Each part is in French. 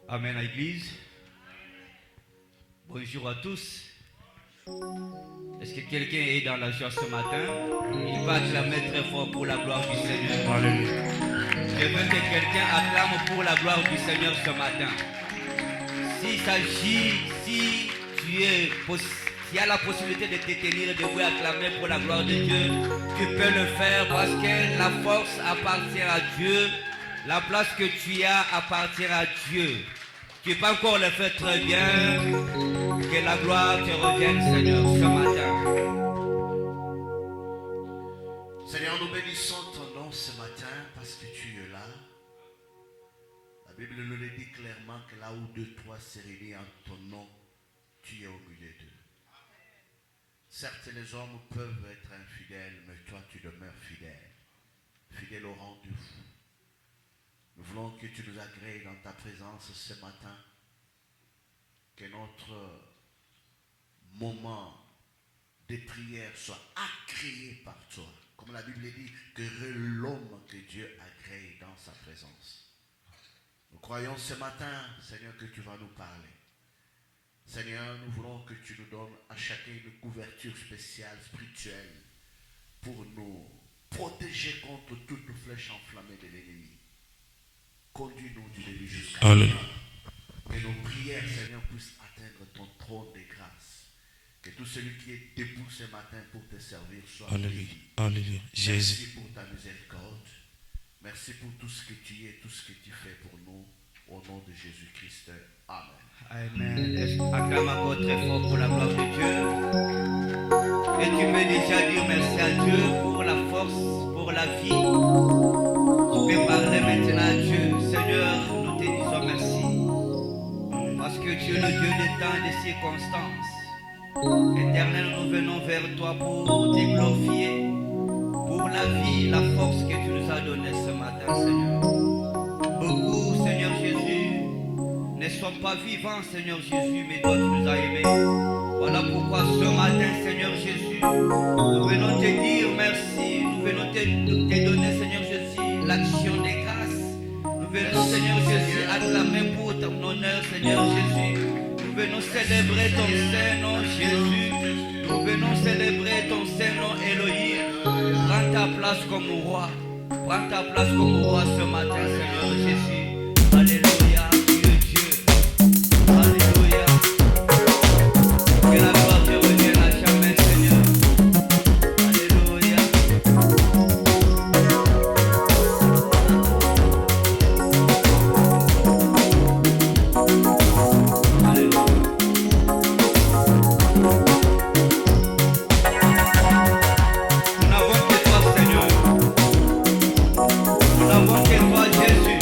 Amen à l'église. Bonjour à tous. Est-ce que quelqu'un est dans la joie ce matin? Il va acclamer très fort pour la gloire du Seigneur. Alléluia. Je veux que quelqu'un acclame pour la gloire du Seigneur ce matin. S'il s'agit, si tu as la possibilité de te tenir debout et acclamer pour la gloire de Dieu, tu peux le faire parce que la force appartient à Dieu. La place que tu as appartient à Dieu. Tu peux encore le faire très bien. Que la gloire te revienne, Seigneur, ce matin. Seigneur, nous bénissons ton nom ce matin parce que tu es là. La Bible nous le dit clairement que là où deux, trois se réunissent en ton nom, tu es au milieu d'eux. Certes, les hommes peuvent être infidèles, mais toi, tu demeures fidèle. Fidèle au rendez-vous. Nous voulons que tu nous agrées dans ta présence ce matin. Que notre moment de prière soit agréé par toi. Comme la Bible dit, que l'homme que Dieu agrée dans sa présence. Nous croyons ce matin, Seigneur, que tu vas nous parler. Seigneur, nous voulons que tu nous donnes à chacun une couverture spéciale, spirituelle, pour nous protéger contre toute flèche enflammée de l'ennemi. Conduis-nous du début jusqu'à la fin. Que nos prières, Seigneur, puissent atteindre ton trône de grâce. Que tout celui qui est debout ce matin pour te servir soit béni. Alléluia. Jésus. Merci pour ta miséricorde. Merci pour tout ce que tu es, tout ce que tu fais pour nous. Au nom de Jésus-Christ. Amen. Amen. Acclame encore très fort pour la gloire de Dieu. Et tu peux déjà dire merci à Dieu pour la force, pour la vie. Tu peux parler maintenant à Dieu. Seigneur, nous te disons merci. Parce que tu es le Dieu des temps et des circonstances. Éternel, nous venons vers toi pour te glorifier. Pour la vie, la force que tu nous as donnée ce matin, Seigneur. Beaucoup, Seigneur Jésus, ne sont pas vivants, Seigneur Jésus, mais toi tu nous as aimés. Voilà pourquoi ce matin, Seigneur Jésus, nous venons te dire merci. Nous venons te donner, Seigneur Jésus, l'action des grâces. Nous venons, Seigneur Jésus, acclamer pour ton honneur, Seigneur Jésus. Nous venons célébrer ton Saint-Nom, Jésus. Nous venons célébrer ton Saint-Nom, Elohim. Prends ta place comme roi. Prends ta place comme roi ce matin, Seigneur Jésus. Alléluia, tu es Dieu. Alléluia. Que la gloire te revienne à jamais, Seigneur. Alléluia. Alléluia. Nous n'avons que toi, Seigneur. Nous n'avons que toi, Jésus.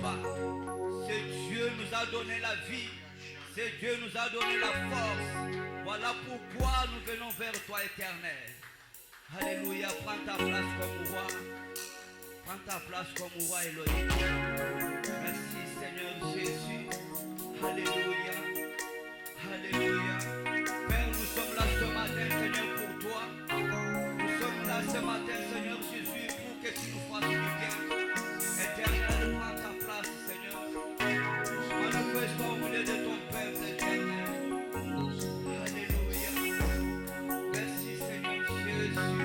pas. C'est Dieu nous a donné la vie. C'est Dieu nous a donné la force. Voilà pourquoi nous venons vers toi, Éternel. Alléluia, prends ta place comme roi. Prends ta place comme roi, Elohim. Merci Seigneur Jésus. Alléluia. Alléluia. Père, nous sommes là ce matin, Seigneur, pour toi. Nous sommes là ce matin, Seigneur Jésus, pour que tu nous fasses du bien. Éternel, prends ta place, Seigneur. Manifeste-toi au milieu de ton peuple, Éternel. Alléluia. Merci, Seigneur Jésus.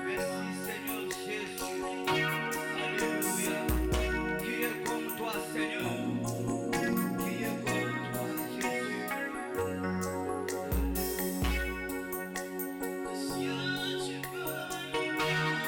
Merci, Seigneur Jésus. Alléluia. Qui est comme toi, Seigneur? Qui est comme toi, Jésus? Alléluia.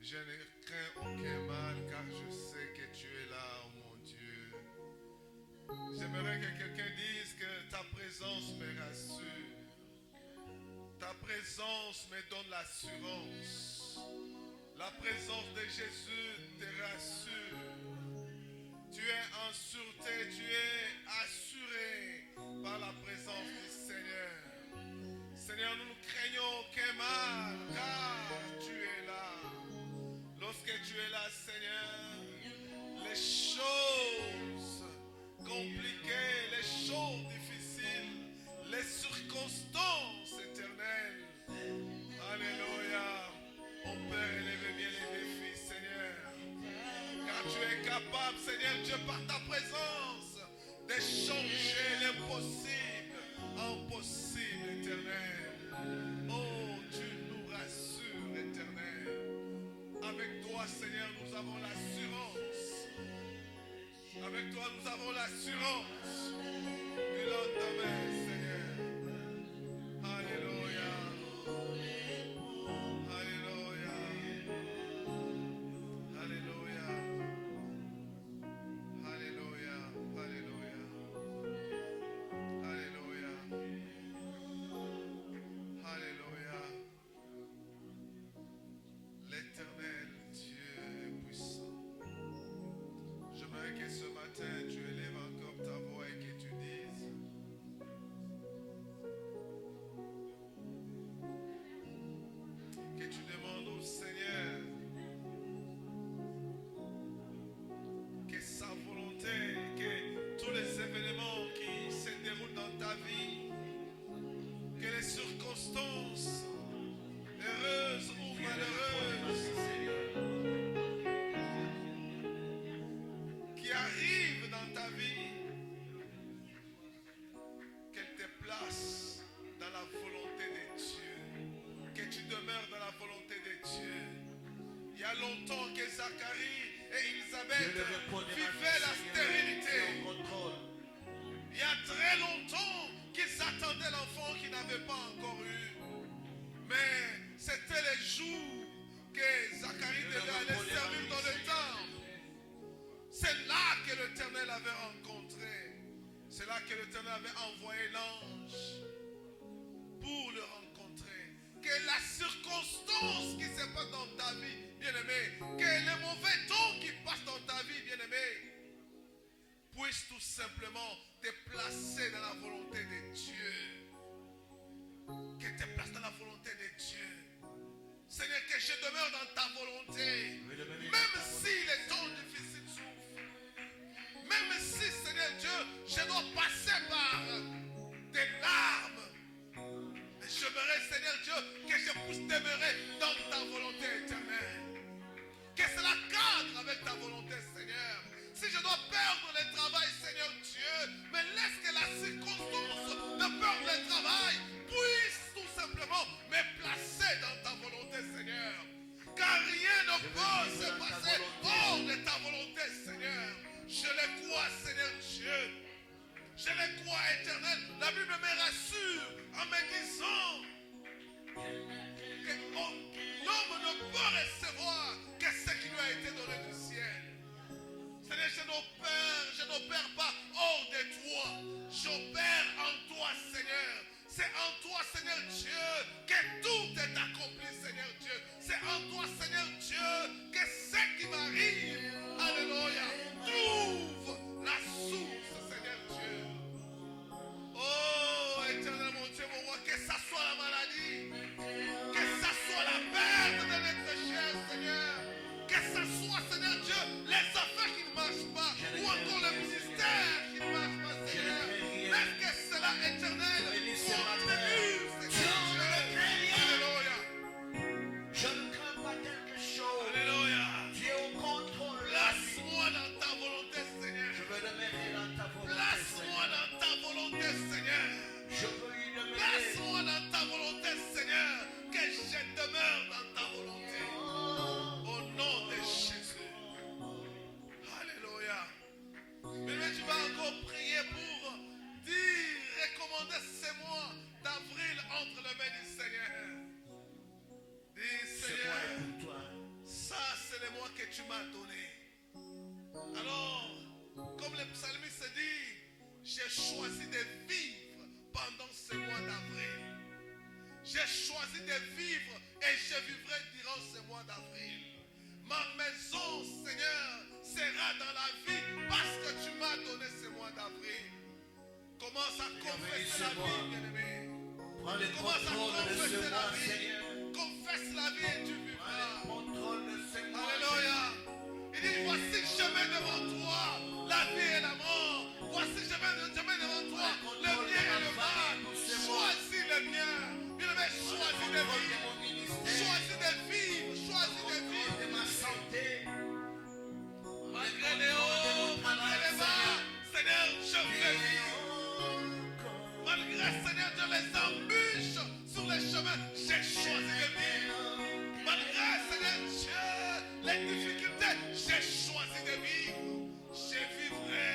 Je ne crains aucun mal car je sais que tu es là, oh mon Dieu. J'aimerais que quelqu'un dise que ta présence me rassure. Ta présence me donne l'assurance. La présence de Jésus te rassure. Tu es en sûreté, tu es assuré par la présence du Seigneur. Seigneur, nous ne craignons aucun mal car tu es là. Lorsque tu es là, Seigneur, les choses compliquées, les choses difficiles, les circonstances éternelles, alléluia, on peut élever bien les défis, Seigneur. Car tu es capable, Seigneur Dieu, par ta présence, de changer l'impossible en possible, éternel. Oh, tu nous rassures, éternel. Avec toi, Seigneur, nous avons l'assurance. Avec toi, nous avons l'assurance du lendemain, Seigneur. Alléluia. Alléluia. Alléluia. Alléluia. Alléluia. Alléluia. Alléluia. L'Éternel Dieu est puissant. J'aimerais que ce matin tu élèves encore ta voix et que tu dises: que tu demandes au Seigneur que sa volonté, que tous les événements qui se déroulent dans ta vie, que les circonstances heureuses ou malheureuses qui arrivent dans ta vie, qu'elles te placent dans la volonté de Dieu, que tu demeures dans la volonté de Dieu. Il y a longtemps que Zacharie et Élisabeth vivaient la stérilité. Il y a très longtemps qu'ils attendaient l'enfant qu'ils n'avaient pas encore eu. Mais c'était les jours que Zacharie devait aller servir dans le temple. C'est là que l'Éternel avait rencontré. C'est là que l'Éternel avait envoyé l'ange pour le rencontrer. Que la circonstance qui se passe dans ta vie, bien-aimé, que les mauvais temps qui passent dans ta vie, bien-aimé, puissent tout simplement te placer dans la volonté de Dieu. Que te place dans la volonté de Dieu. Seigneur, que je demeure dans ta volonté. Même si les temps difficiles souffrent. Même si, Seigneur Dieu, je dois passer par des larmes. Mais j'aimerais, Seigneur Dieu, que je puisse demeurer dans ta volonté éternelle. Que cela cadre avec ta volonté, Seigneur. Si je dois perdre le travail, Seigneur Dieu, mais laisse que la circonstance de perdre le travail puisse tout simplement me placer dans ta volonté, Seigneur. Car rien ne peut se passer hors de ta volonté, Seigneur. Je le crois, Seigneur Dieu. Je le crois, éternel. La Bible me rassure en me disant que l'homme ne peut recevoir que ce qui lui a été donné du ciel. Seigneur, je n'opère pas hors de toi. J'opère en toi, Seigneur. C'est en toi, Seigneur Dieu, que tout est accompli, Seigneur Dieu. C'est en toi, Seigneur Dieu, que ce qui m'arrive, alléluia, trouve la source, Seigneur Dieu. Oh, éternel mon Dieu, mon roi, que ça soit la maladie, que ça soit la perte de notre chair, Seigneur. Que ça soit, Seigneur Dieu, les affaires qui ne marchent pas, ou encore le ministère qui ne marche pas, Seigneur. Laisse que cela, éternel, soit tenu, Seigneur Dieu. Alléluia. Je ne crains pas quelque chose. Alléluia. Tu es au contrôle. tu m'as donné. Alors, comme le psalmiste dit, j'ai choisi de vivre pendant ce mois d'avril. J'ai choisi de vivre et je vivrai durant ce mois d'avril. Ma maison, Seigneur, sera dans la vie parce que tu m'as donné ce mois d'avril. Commence à confesser la vie, bien-aimé. Prends le Commence à contrôle de ce confesser la mois, vie. Seigneur. Confesse la vie et tu Prends vivras. le contrôle de ce mois. Alléluia. Il dit, voici je mets devant toi la vie et la mort. Voici je mets devant toi le bien et le mal. Choisis le bien. Bien-aimé, choisis de vivre. Choisis de vivre. Choisis de vivre. De ma santé. Malgré les hauts, malgré les bas, Seigneur, je veux vivre. Malgré, Seigneur Dieu, les embûches sur les chemins, j'ai choisi de vivre. Malgré, Seigneur Dieu, les difficultés, j'ai choisi de vivre. Je vivrai.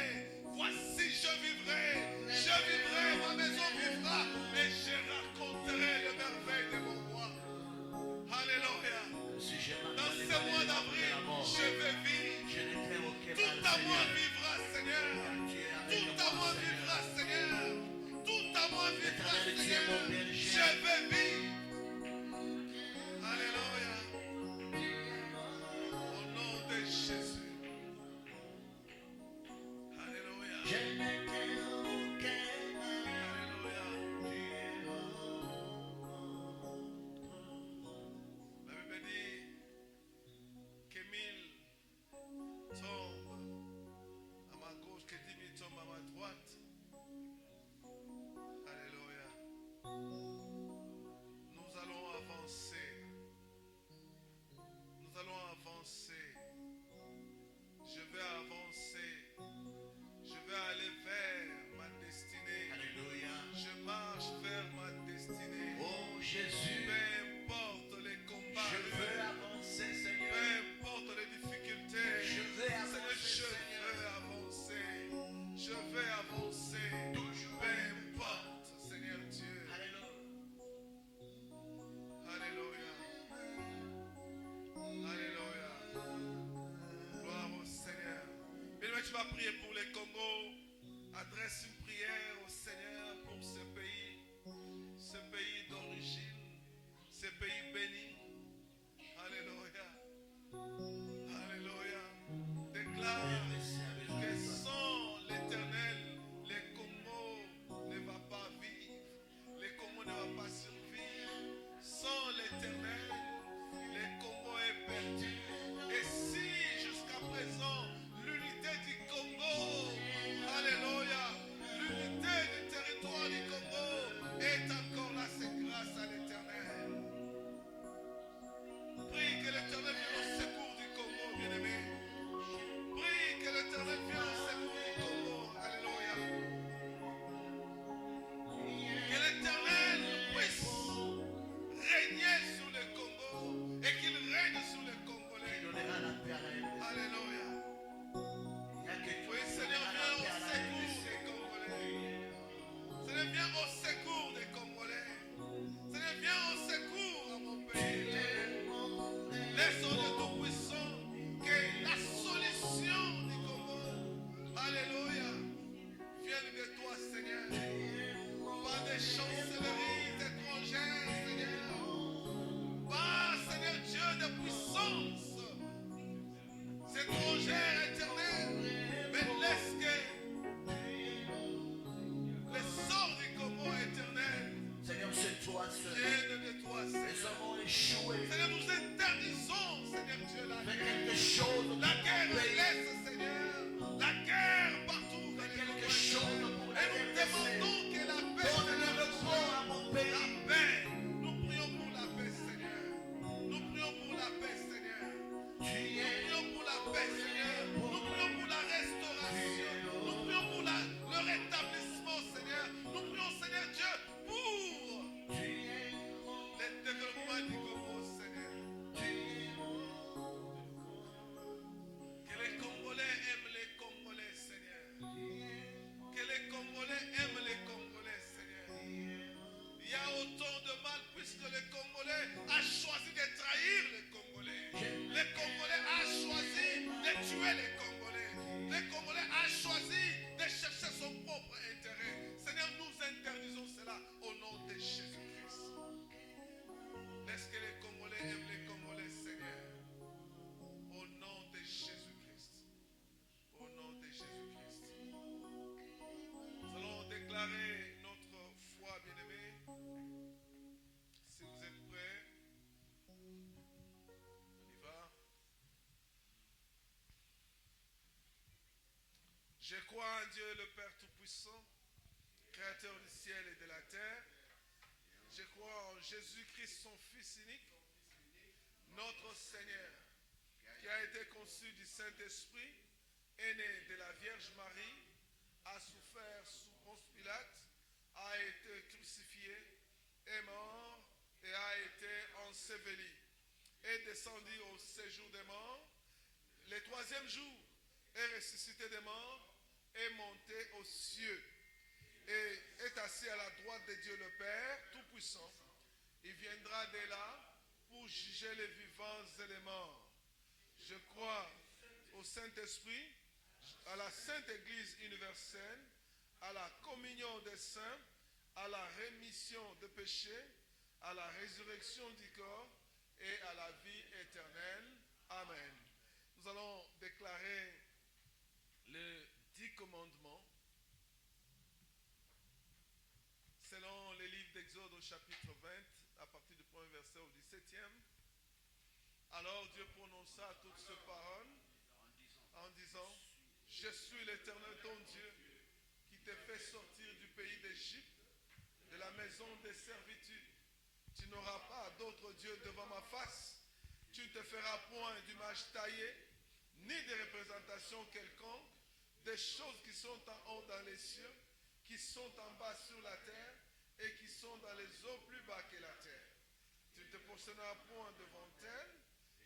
Voici, je vivrai. Je vivrai, ma maison vivra. Et je raconterai les merveilles de mon roi. Alléluia. Dans ce mois d'avril, je vais vivre. Tout à moi vivra, Seigneur. Tout à moi vivra, Seigneur. Tout à moi vivra, Seigneur. Je vais vivre. Alléluia. Au nom de Jésus. Alléluia. Alléluia. La Bible dit que 1000 tombent à ma gauche, que 10 000 tombent à ma droite. Alléluia. Nous allons avancer. Nous allons avancer. Je vais avancer. Je vais aller vers ma destinée. Alléluia. Je marche vers ma destinée. Oh Jésus. Peu importe les combats. Je veux avancer, Peu Seigneur. importe les difficultés. Je veux Seigneur, avancer, je Seigneur. veux avancer. Je veux avancer. Toujours. Peu importe, Seigneur Dieu. Alléluia. Alléluia. Alléluia. Gloire au Seigneur. Bien, tu vas prier pour les Congo. Adresse une prière au Seigneur pour ce pays d'origine, ce pays béni. Alléluia. Alléluia. Déclare que sans l'Éternel, les Congo ne va pas vivre. Les Congo ne va pas survivre. Sans l'Éternel, les Congo est perdu. Et si jusqu'à présent, l'unité du Congo, alléluia, l'unité du territoire du Congo est encore là, c'est grâce à l'Éternel. Prie que l'Éternel vienne au secours du Congo, bien-aimé. Prie que l'Éternel vienne au secours du Congo, alléluia. Que l'Éternel puisse régner sur le Congo et qu'il règne sur les Congolais. Il donnera la paix à la RDC. Alléluia. Il n'y a que toi Oui, qui Seigneur, donneras viens la paix au à la secours RDC. des Congolais. Seigneur, viens au secours des Congolais. Seigneur, viens au secours à mon pays. Laissons le Tout-Puissant que la solution du Congo, alléluia, vienne de toi, Seigneur. Pas de chancelleries étrangères, Seigneur. Pas, Seigneur Dieu, de puissance étrangère, éternelle. Mais laisse que les sorts du Congo éternel Seigneur, c'est toi seul. viennent de toi, Nous Seigneur. avons échoué. Seigneur, nous interdisons, Seigneur Dieu, la Fais guerre. quelque chose pour La guerre ton pays. laisse, Seigneur. La guerre partout. dans les Quelque Congo. chose pour la Et nous RDC. demandons que la paix, Donne le Seigneur, repos à mon la pays. paix. Nous prions pour la paix, Seigneur. Nous prions pour la paix, Seigneur. Tu Nous es prions pour la paix, Seigneur. Nous prions pour la restauration. Nous prions pour le rétablissement, Seigneur. Nous prions, Seigneur Dieu, pour le développement du Congo, Seigneur. Que les Congolais aiment les Congolais, Seigneur. Que les Congolais aiment les Congolais, Seigneur. Il y a autant de mal puisque le Congolais a choisi de trahir les Congolais. Les Congolais a choisi son propre intérêt. Seigneur, nous interdisons cela au nom de Jésus-Christ. Laisse que les Congolais aiment les Congolais, Seigneur. Au nom de Jésus-Christ. Au nom de Jésus-Christ. Nous allons déclarer notre foi, bien-aimés. Si vous êtes prêts, on y va. Je crois en Dieu le Père Tout-Puissant, Créateur du ciel et de la terre. Je crois en Jésus-Christ, son Fils unique, notre Seigneur, qui a été conçu du Saint-Esprit, est né de la Vierge Marie, a souffert sous Ponce Pilate, a été crucifié, est mort et a été enseveli, est descendu au séjour des morts, le troisième jour est ressuscité des morts, est monté aux cieux et est assis à la droite de Dieu le Père Tout-Puissant. Il viendra de là pour juger les vivants et les morts. Je crois au Saint-Esprit, à la Sainte Église universelle, à la communion des saints, à la rémission des péchés, à la résurrection du corps et à la vie éternelle. Amen. Nous allons déclarer les 10 commandements selon les livres d'Exode au chapitre 20, à partir du premier verset au 17e. Alors Dieu prononça toutes ces paroles en disant: Je suis l'Éternel ton Dieu, qui t'ai fait sortir du pays d'Égypte, de la maison des servitudes. Tu n'auras pas d'autre Dieu devant ma face. Tu ne te feras point d'image taillée, ni de représentation quelconque, des choses qui sont en haut dans les cieux, qui sont en bas sur la terre, et qui sont dans les eaux plus bas que la terre. Tu ne te prosterneras point devant elles,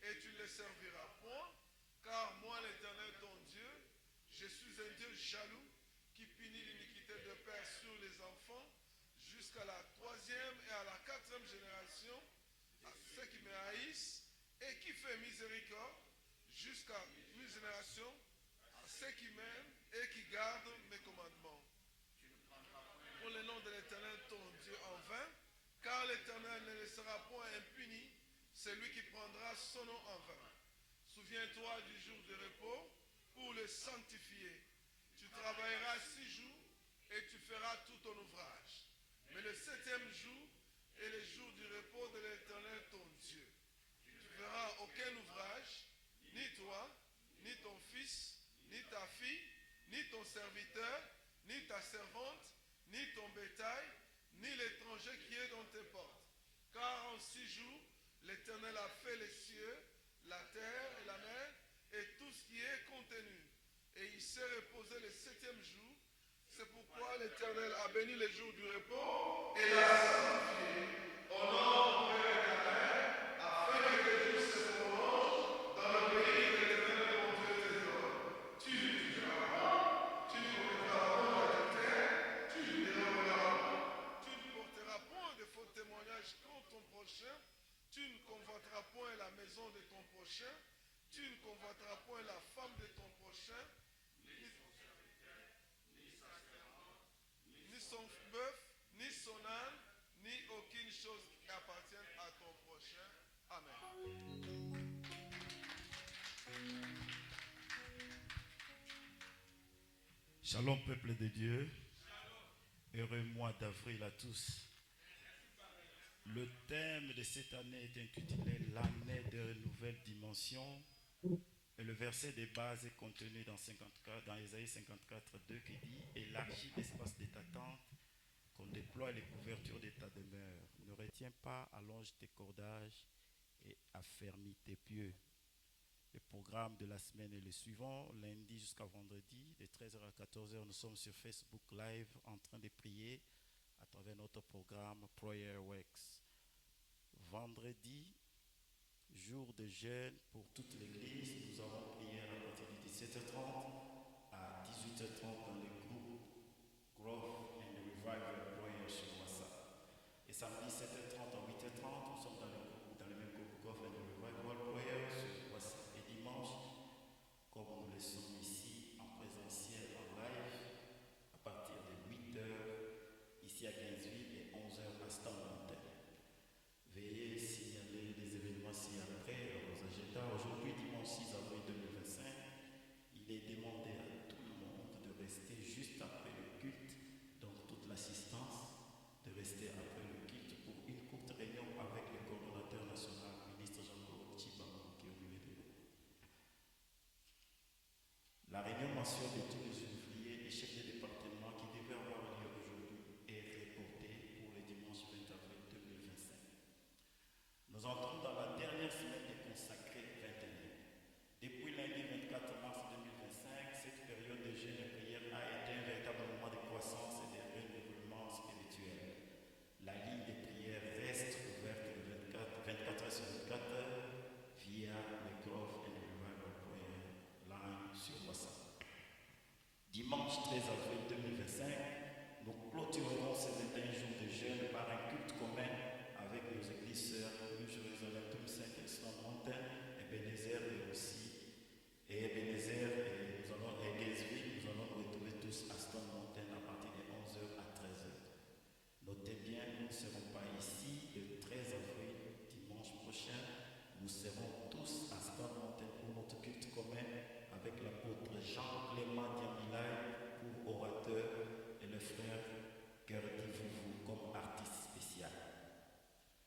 et tu ne les serviras point, car moi, l'Éternel ton Dieu, je suis un Dieu jaloux, qui punit l'iniquité de père sur les enfants, jusqu'à la 3e et à la 4e génération, à ceux qui me haïssent, et qui fait miséricorde, jusqu'à une génération, à ceux qui m'aiment et qui gardent mes commandements. Pour le nom de l'Éternel ton Dieu en vain, car l'Éternel ne laissera point impuni celui qui prendra son nom en vain. Souviens-toi du jour de repos pour le sanctifier. Tu travailleras 6 jours et tu feras tout ton ouvrage. Mais le 7e jour est le jour du repos de l'Éternel ton Dieu. Tu ne feras aucun ouvrage, ni toi, ni ton fils, ni ta fille, ni ton serviteur, ni ta servante, ni ton bétail, ni l'étranger qui est dans tes portes. Car en 6 jours, l'Éternel a fait les cieux, la terre et la mer, et tout ce qui est contenu. Et il s'est reposé le 7e jour. C'est pourquoi l'Éternel a béni le jour du repos et l'a sanctifié. Honore de l'Éternel, afin que tes jours se prolongent dans le pays que l'Éternel ton Dieu te donne. Tu ne tueras pas, tu ne commettras point d'adultère, tu ne déroberas pas, tu ne porteras point de faux témoignages contre ton prochain, tu ne convoiteras point la maison de ton prochain, tu ne convoiteras point la femme de ton prochain, ni son bœuf, ni son âne, ni aucune chose qui appartienne à ton prochain. Amen. Shalom peuple de Dieu, heureux mois d'avril à tous. Le thème de cette année est intitulé l'année de nouvelles dimensions et le verset de base est contenu dans Ésaïe 54, 2 qui dit « Élargis l'espace de ta tente, qu'on déploie les couvertures de ta demeure. Ne retiens pas, allonge tes cordages et affermis tes pieux. » Le programme de la semaine est le suivant. Lundi jusqu'à vendredi, de 13h à 14h, nous sommes sur Facebook Live en train de prier à travers notre programme Prayer Works. Vendredi, jour de jeûne pour toute l'église, nous avons prié à partir de 17h30 à 18h30 dans le groupe Growth and Revival Prayer sur WhatsApp. Et samedi 7h30 à 8h30, nous sommes dans le même groupe Growth and Revival Prayer sur WhatsApp. Et dimanche, comme nous le sommes ici en présentiel, en live, à dimanche 13 avril 2025, nous clôturerons ces 21 jours de jeûne par un culte commun avec nos églises sœurs, New Jérusalem, Tom 5 et Stone Mountain, Ebenezer et aussi, et Ebenezer et nous allons à Gainesville, nous allons nous retrouver tous à Stone Mountain à partir de 11h à 13h. Notez bien, nous ne serons pas ici le 13 avril, dimanche prochain, nous serons tous à Stone Mountain pour notre culte commun avec l'apôtre Jean-Clément Diamilay pour orateur et le frère Gertie Foufou comme artiste spécial.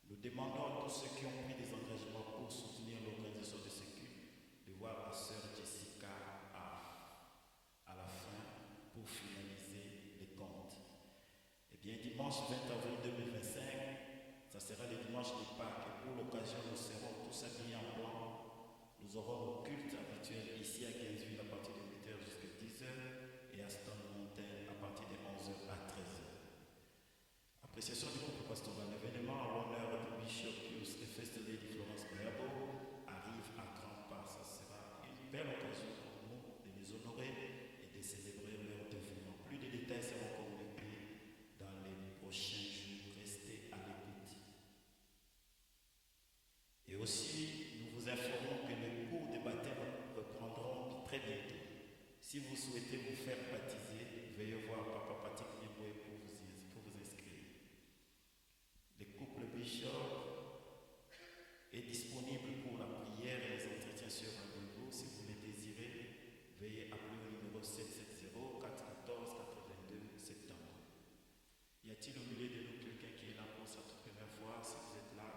Nous demandons à tous ceux qui ont pris des engagements pour soutenir l'organisation de ce culte de voir la sœur Jessica à la fin pour finaliser les comptes. Eh bien, dimanche 20 avril 2025, ça sera le dimanche de Pâques et pour l'occasion, nous serons tous habillés en blanc. Nous aurons nos cultes habituels ici à Gainesville à partir de 8h jusqu'à 10h et à Stone Mountain à partir de 11h à 13h. Appréciation du groupe pastoral. L'événement à l'honneur du Bishop Pius et First Lady Florence Bayabo arrive à grands pas. Ça sera une belle occasion pour nous de les honorer et de célébrer leur dévouement. Plus de détails seront communiqués dans les prochains jours. Restez à l'écoute. Et aussi, nous vous informons que les cours de baptême reprendront très bientôt. Si vous souhaitez vous faire baptiser, veuillez voir Papa Patrick Niboé pour vous inscrire. Le couple Bishop est disponible pour la prière et les entretiens sur rendez-vous. Si vous les désirez, veuillez appeler au numéro 770 414 82 septembre. Y a-t-il au milieu de nous quelqu'un qui est là pour sa toute première fois? Si vous êtes là,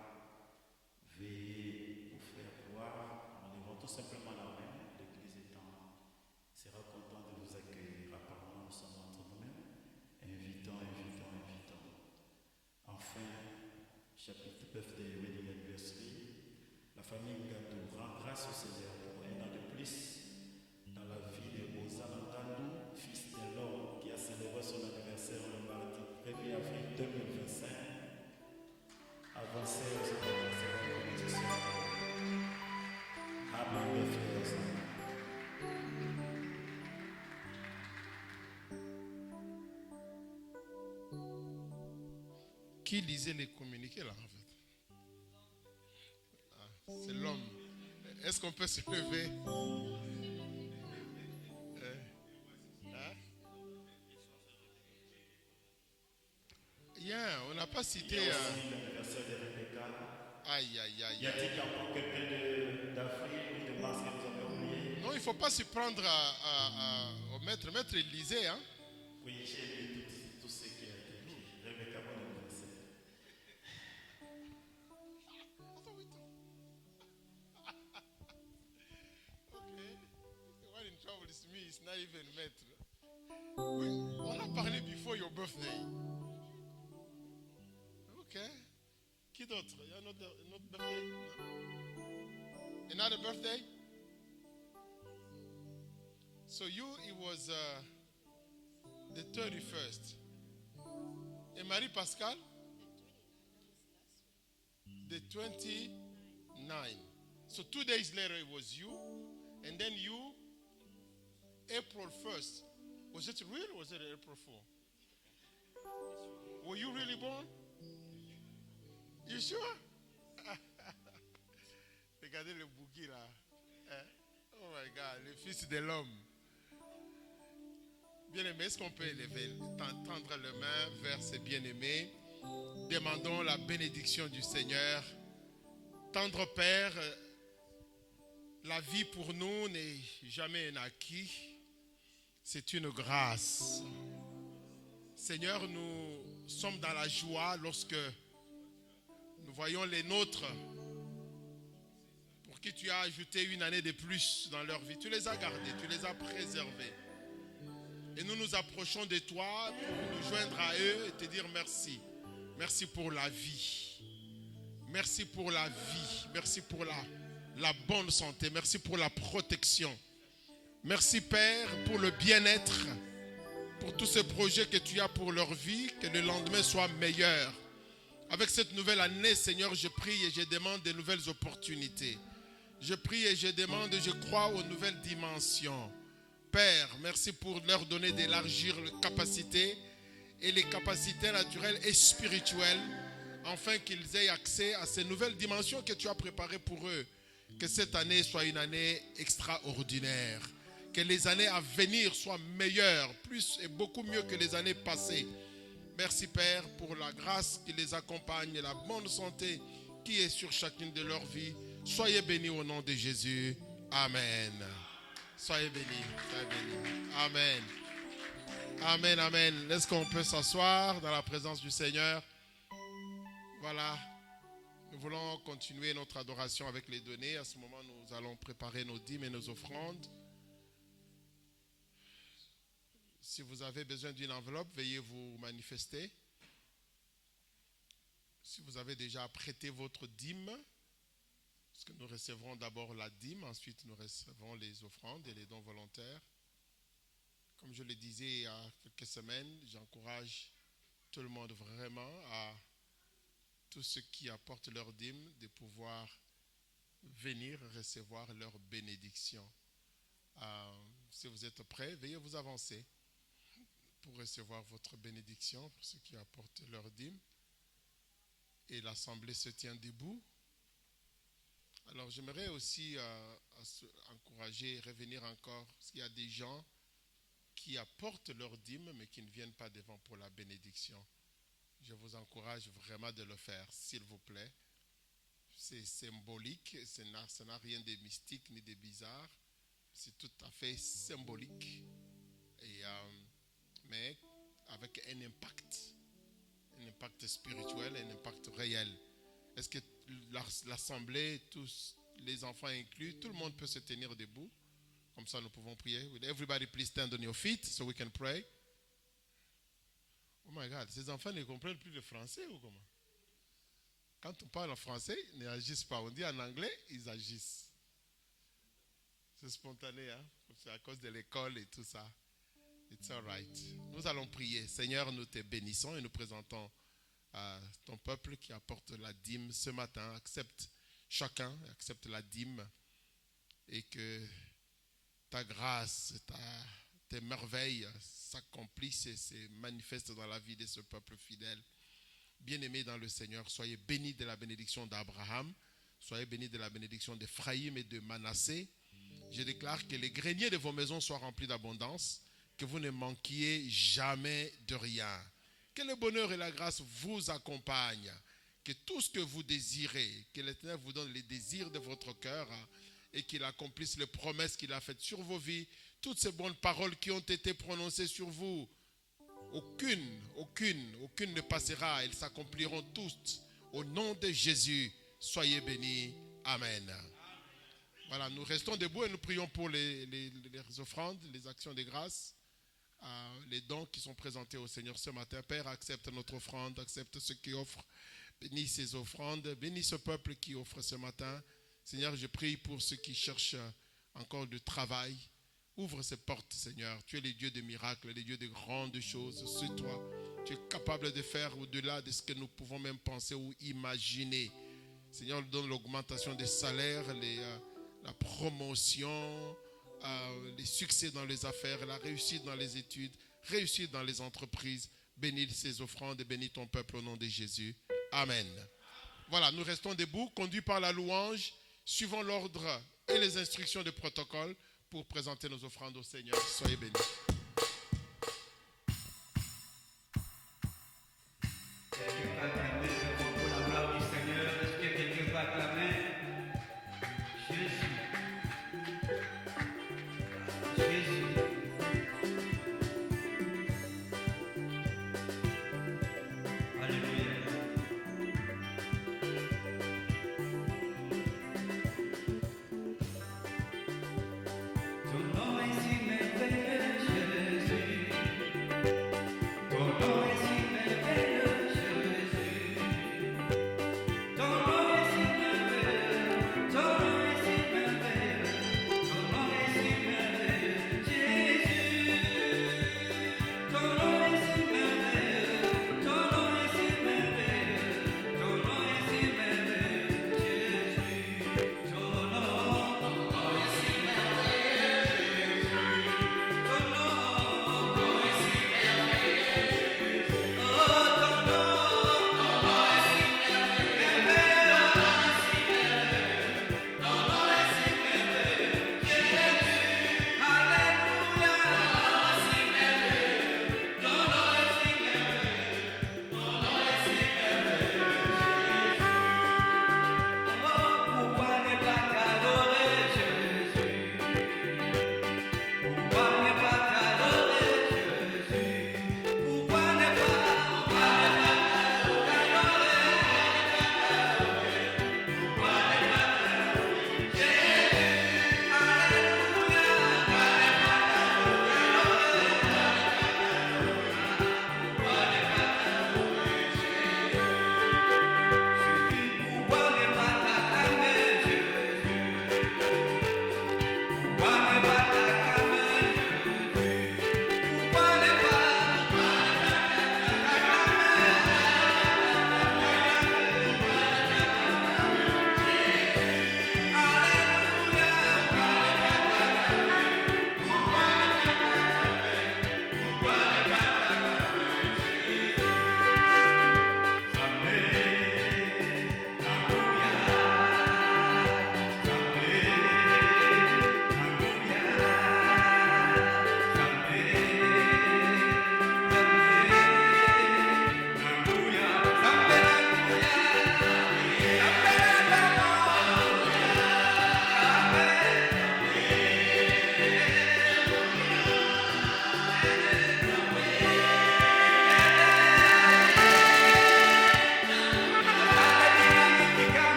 veuillez vous faire voir en levant tout simplement la main. L'église sera content de vous accueillir. Apparemment, nous sommes entre nous-mêmes. Invitons. Enfin, chapitre birthday wedding anniversary. La famille Ngadou rend grâce au Seigneur pour un an de plus dans la vie de Ozana Ngandou, fils de l'homme qui a célébré son anniversaire le mardi 1er avril 2025. Avancez aux compétitions. Happy birthday, Ozana. Qui lisait les communiqués là en fait? C'est l'homme. Est-ce qu'on peut se lever? On n'a pas cité. L'anniversaire de Rebecca. Aïe. Y a-t-il encore quelqu'un d'avril ou de mars que vous avez oublié? Non, il ne faut pas se prendre au maître. Maître, il lisait, hein? Oui, j'ai lu tout ce qui a été écrit. Rebecca, bon anniversaire. Okay. The one in trouble is me, it's not even maître. On a parlé before your birthday. Ok. Qui d'autre? Il y a un autre birthday? Another birthday? So it was the 31st. And Marie Pascal? The 29th. So 2 days later it was you. And then you, April 1st. Was it real or was it April 4? Were you really born? You sure? Regardez le bouquet là. Oh my God, le fils de l'homme. Bien-aimé, est-ce qu'on peut tendre les mains vers ces bien-aimés? Demandons la bénédiction du Seigneur. Tendre Père, la vie pour nous n'est jamais un acquis. C'est une grâce. Seigneur, nous sommes dans la joie lorsque nous voyons les nôtres pour qui tu as ajouté une année de plus dans leur vie. Tu les as gardés, tu les as préservés. Et nous nous approchons de toi pour nous joindre à eux et te dire merci. Merci pour la vie. Merci pour la vie. Merci pour la bonne santé. Merci pour la protection. Merci Père pour le bien-être, pour tous ces projets que tu as pour leur vie, que le lendemain soit meilleur. Avec cette nouvelle année, Seigneur, je prie et je demande de nouvelles opportunités. Je prie et je demande, je crois aux nouvelles dimensions. Père, merci pour leur donner d'élargir les capacités et les capacités naturelles et spirituelles, afin qu'ils aient accès à ces nouvelles dimensions que tu as préparées pour eux. Que cette année soit une année extraordinaire. Que les années à venir soient meilleures, plus et beaucoup mieux que les années passées. Merci Père pour la grâce qui les accompagne et la bonne santé qui est sur chacune de leurs vies. Soyez bénis au nom de Jésus. Amen. Soyez bénis. Soyez bénis. Amen. Amen, amen. Est-ce qu'on peut s'asseoir dans la présence du Seigneur? Voilà. Nous voulons continuer notre adoration avec les données. À ce moment, nous allons préparer nos dîmes et nos offrandes. Si vous avez besoin d'une enveloppe, veuillez vous manifester. Si vous avez déjà prêté votre dîme, parce que nous recevrons d'abord la dîme, ensuite nous recevrons les offrandes et les dons volontaires. Comme je le disais il y a quelques semaines, j'encourage tout le monde vraiment, à tous ceux qui apportent leur dîme, de pouvoir venir recevoir leur bénédiction. Si vous êtes prêts, veuillez vous avancer pour recevoir votre bénédiction, pour ceux qui apportent leur dîme. Et l'assemblée se tient debout. Alors j'aimerais aussi encourager, revenir encore, parce qu'il y a des gens qui apportent leur dîme, mais qui ne viennent pas devant pour la bénédiction. Je vous encourage vraiment de le faire, s'il vous plaît. C'est symbolique, ça n'a rien de mystique ni de bizarre. C'est tout à fait symbolique. Mais avec un impact spirituel, un impact réel. Est-ce que l'assemblée, tous les enfants inclus, tout le monde peut se tenir debout? Comme ça, nous pouvons prier. Will everybody please stand on your feet so we can pray? Oh my God, ces enfants ne comprennent plus le français ou comment? Quand on parle en français, ils n'agissent pas. On dit en anglais, ils agissent. C'est spontané, hein? C'est à cause de l'école et tout ça. It's all right. Nous allons prier. Seigneur, nous te bénissons et nous présentons ton peuple qui apporte la dîme ce matin. Accepte chacun, accepte la dîme et que ta grâce, tes merveilles s'accomplissent et se manifestent dans la vie de ce peuple fidèle. Bien-aimés dans le Seigneur, soyez bénis de la bénédiction d'Abraham, soyez bénis de la bénédiction d'Ephraïm et de Manassé. Je déclare que les greniers de vos maisons soient remplis d'abondance, que vous ne manquiez jamais de rien. Que le bonheur et la grâce vous accompagnent, que tout ce que vous désirez, que l'Éternel vous donne les désirs de votre cœur et qu'il accomplisse les promesses qu'il a faites sur vos vies, toutes ces bonnes paroles qui ont été prononcées sur vous. Aucune ne passera, elles s'accompliront toutes. Au nom de Jésus, soyez bénis. Amen. Voilà, nous restons debout et nous prions pour les offrandes, les actions de grâce, les dons qui sont présentés au Seigneur ce matin. Père, accepte notre offrande, accepte ceux qui offrent. Bénis ces offrandes, bénis ce peuple qui offre ce matin. Seigneur, je prie pour ceux qui cherchent encore du travail. Ouvre ces portes, Seigneur. Tu es le Dieu des miracles, le Dieu de grandes choses. C'est toi. Tu es capable de faire au-delà de ce que nous pouvons même penser ou imaginer. Seigneur, donne l'augmentation des salaires, la promotion, les succès dans les affaires, la réussite dans les études, réussite dans les entreprises. Bénis ces offrandes et bénis ton peuple au nom de Jésus. Amen. Voilà, nous restons debout, conduits par la louange, suivant l'ordre et les instructions de protocole pour présenter nos offrandes au Seigneur. Soyez bénis. Quelqu'un va acclamer pour la gloire du Seigneur. Est-ce que quelqu'un va acclamer? Jésus. Jésus. Alléluia. Ton nom est si merveilleux,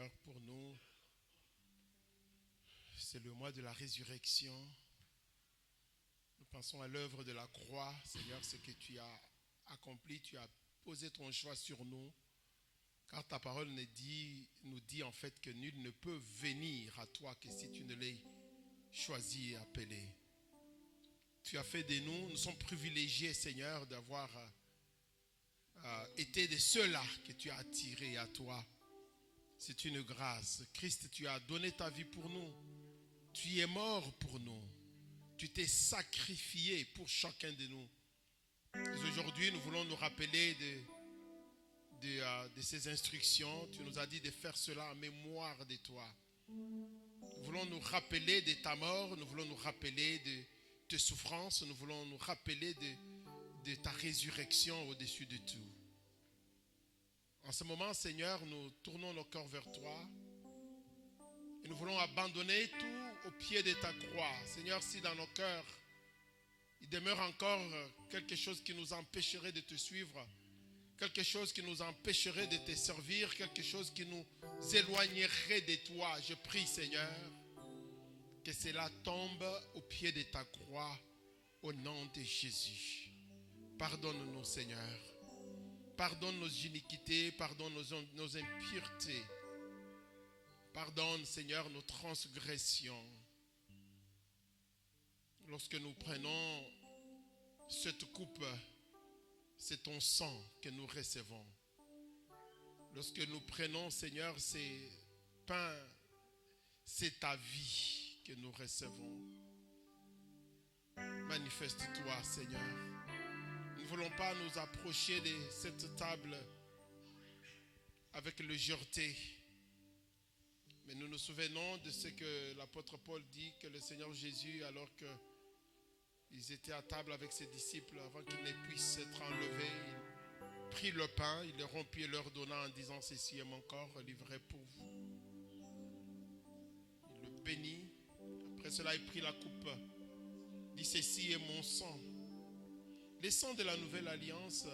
Seigneur, pour nous, c'est le mois de la résurrection. Nous pensons à l'œuvre de la croix, Seigneur, ce que tu as accompli, tu as posé ton choix sur nous. Car ta parole nous dit en fait que nul ne peut venir à toi que si tu ne l'as choisi et appelé. Tu as fait de nous, nous sommes privilégiés, Seigneur, d'avoir été de ceux-là que tu as attirés à toi. C'est une grâce. Christ, tu as donné ta vie pour nous. Tu es mort pour nous. Tu t'es sacrifié pour chacun de nous. Et aujourd'hui, nous voulons nous rappeler de ces instructions. Tu nous as dit de faire cela en mémoire de toi. Nous voulons nous rappeler de ta mort. Nous voulons nous rappeler de tes souffrances. Nous voulons nous rappeler de ta résurrection au-dessus de tout. En ce moment, Seigneur, nous tournons nos cœurs vers toi et nous voulons abandonner tout au pied de ta croix. Seigneur, si dans nos cœurs, il demeure encore quelque chose qui nous empêcherait de te suivre, quelque chose qui nous empêcherait de te servir, quelque chose qui nous éloignerait de toi, je prie, Seigneur, que cela tombe au pied de ta croix, au nom de Jésus. Pardonne-nous, Seigneur. Pardonne nos iniquités, pardonne nos impuretés. Pardonne, Seigneur, nos transgressions. Lorsque nous prenons cette coupe, c'est ton sang que nous recevons. Lorsque nous prenons, Seigneur, ces pains, c'est ta vie que nous recevons. Manifeste-toi, Seigneur. Nous ne voulons pas nous approcher de cette table avec légèreté. Mais nous nous souvenons de ce que l'apôtre Paul dit, que le Seigneur Jésus, alors qu'ils étaient à table avec ses disciples, avant qu'ils ne puissent être enlevés, il prit le pain, il le rompit et leur donna en disant « Ceci est mon corps livré pour vous ». Il le bénit. Après cela, il prit la coupe, dit « Ceci est mon sang ». Le sang de la nouvelle alliance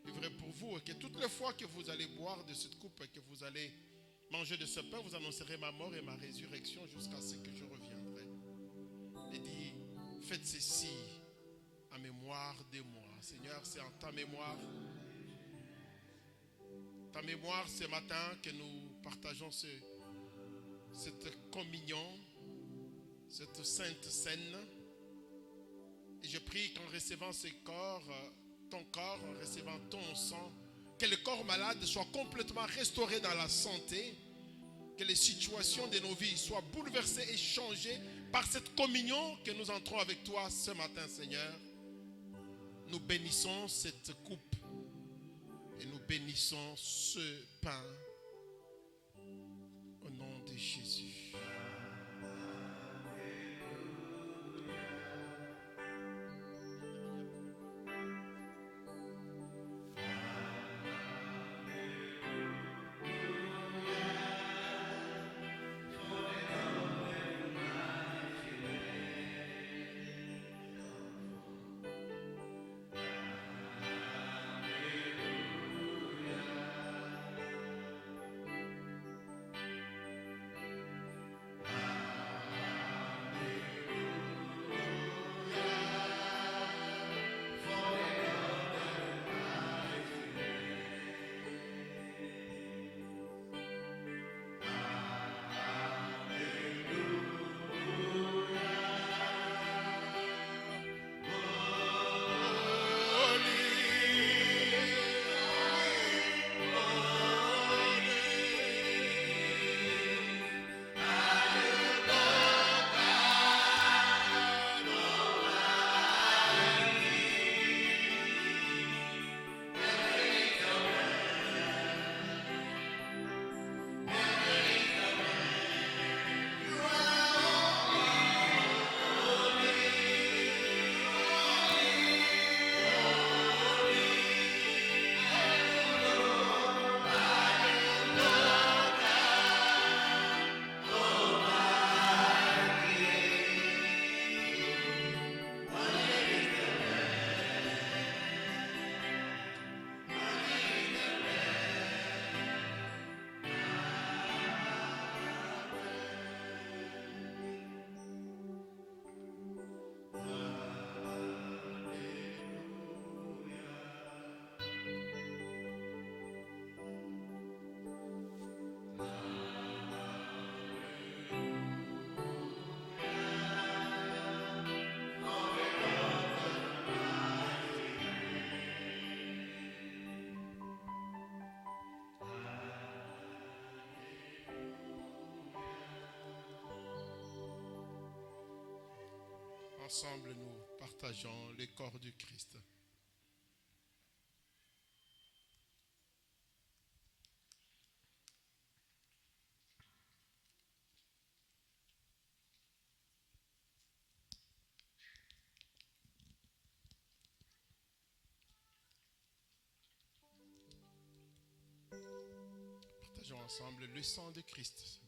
livré pour vous, et que toutes les fois que vous allez boire de cette coupe et que vous allez manger de ce pain, vous annoncerez ma mort et ma résurrection jusqu'à ce que je reviendrai. Il dit, faites ceci en mémoire de moi. Seigneur, c'est en ta mémoire. Ta mémoire ce matin que nous partageons cette communion, cette sainte scène. Et je prie qu'en recevant ton corps, en recevant ton sang, que le corps malade soit complètement restauré dans la santé, que les situations de nos vies soient bouleversées et changées par cette communion que nous entrons avec toi ce matin, Seigneur. Nous bénissons cette coupe et nous bénissons ce pain au nom de Jésus. Ensemble, nous partageons le corps du Christ. Partageons ensemble le sang de Christ.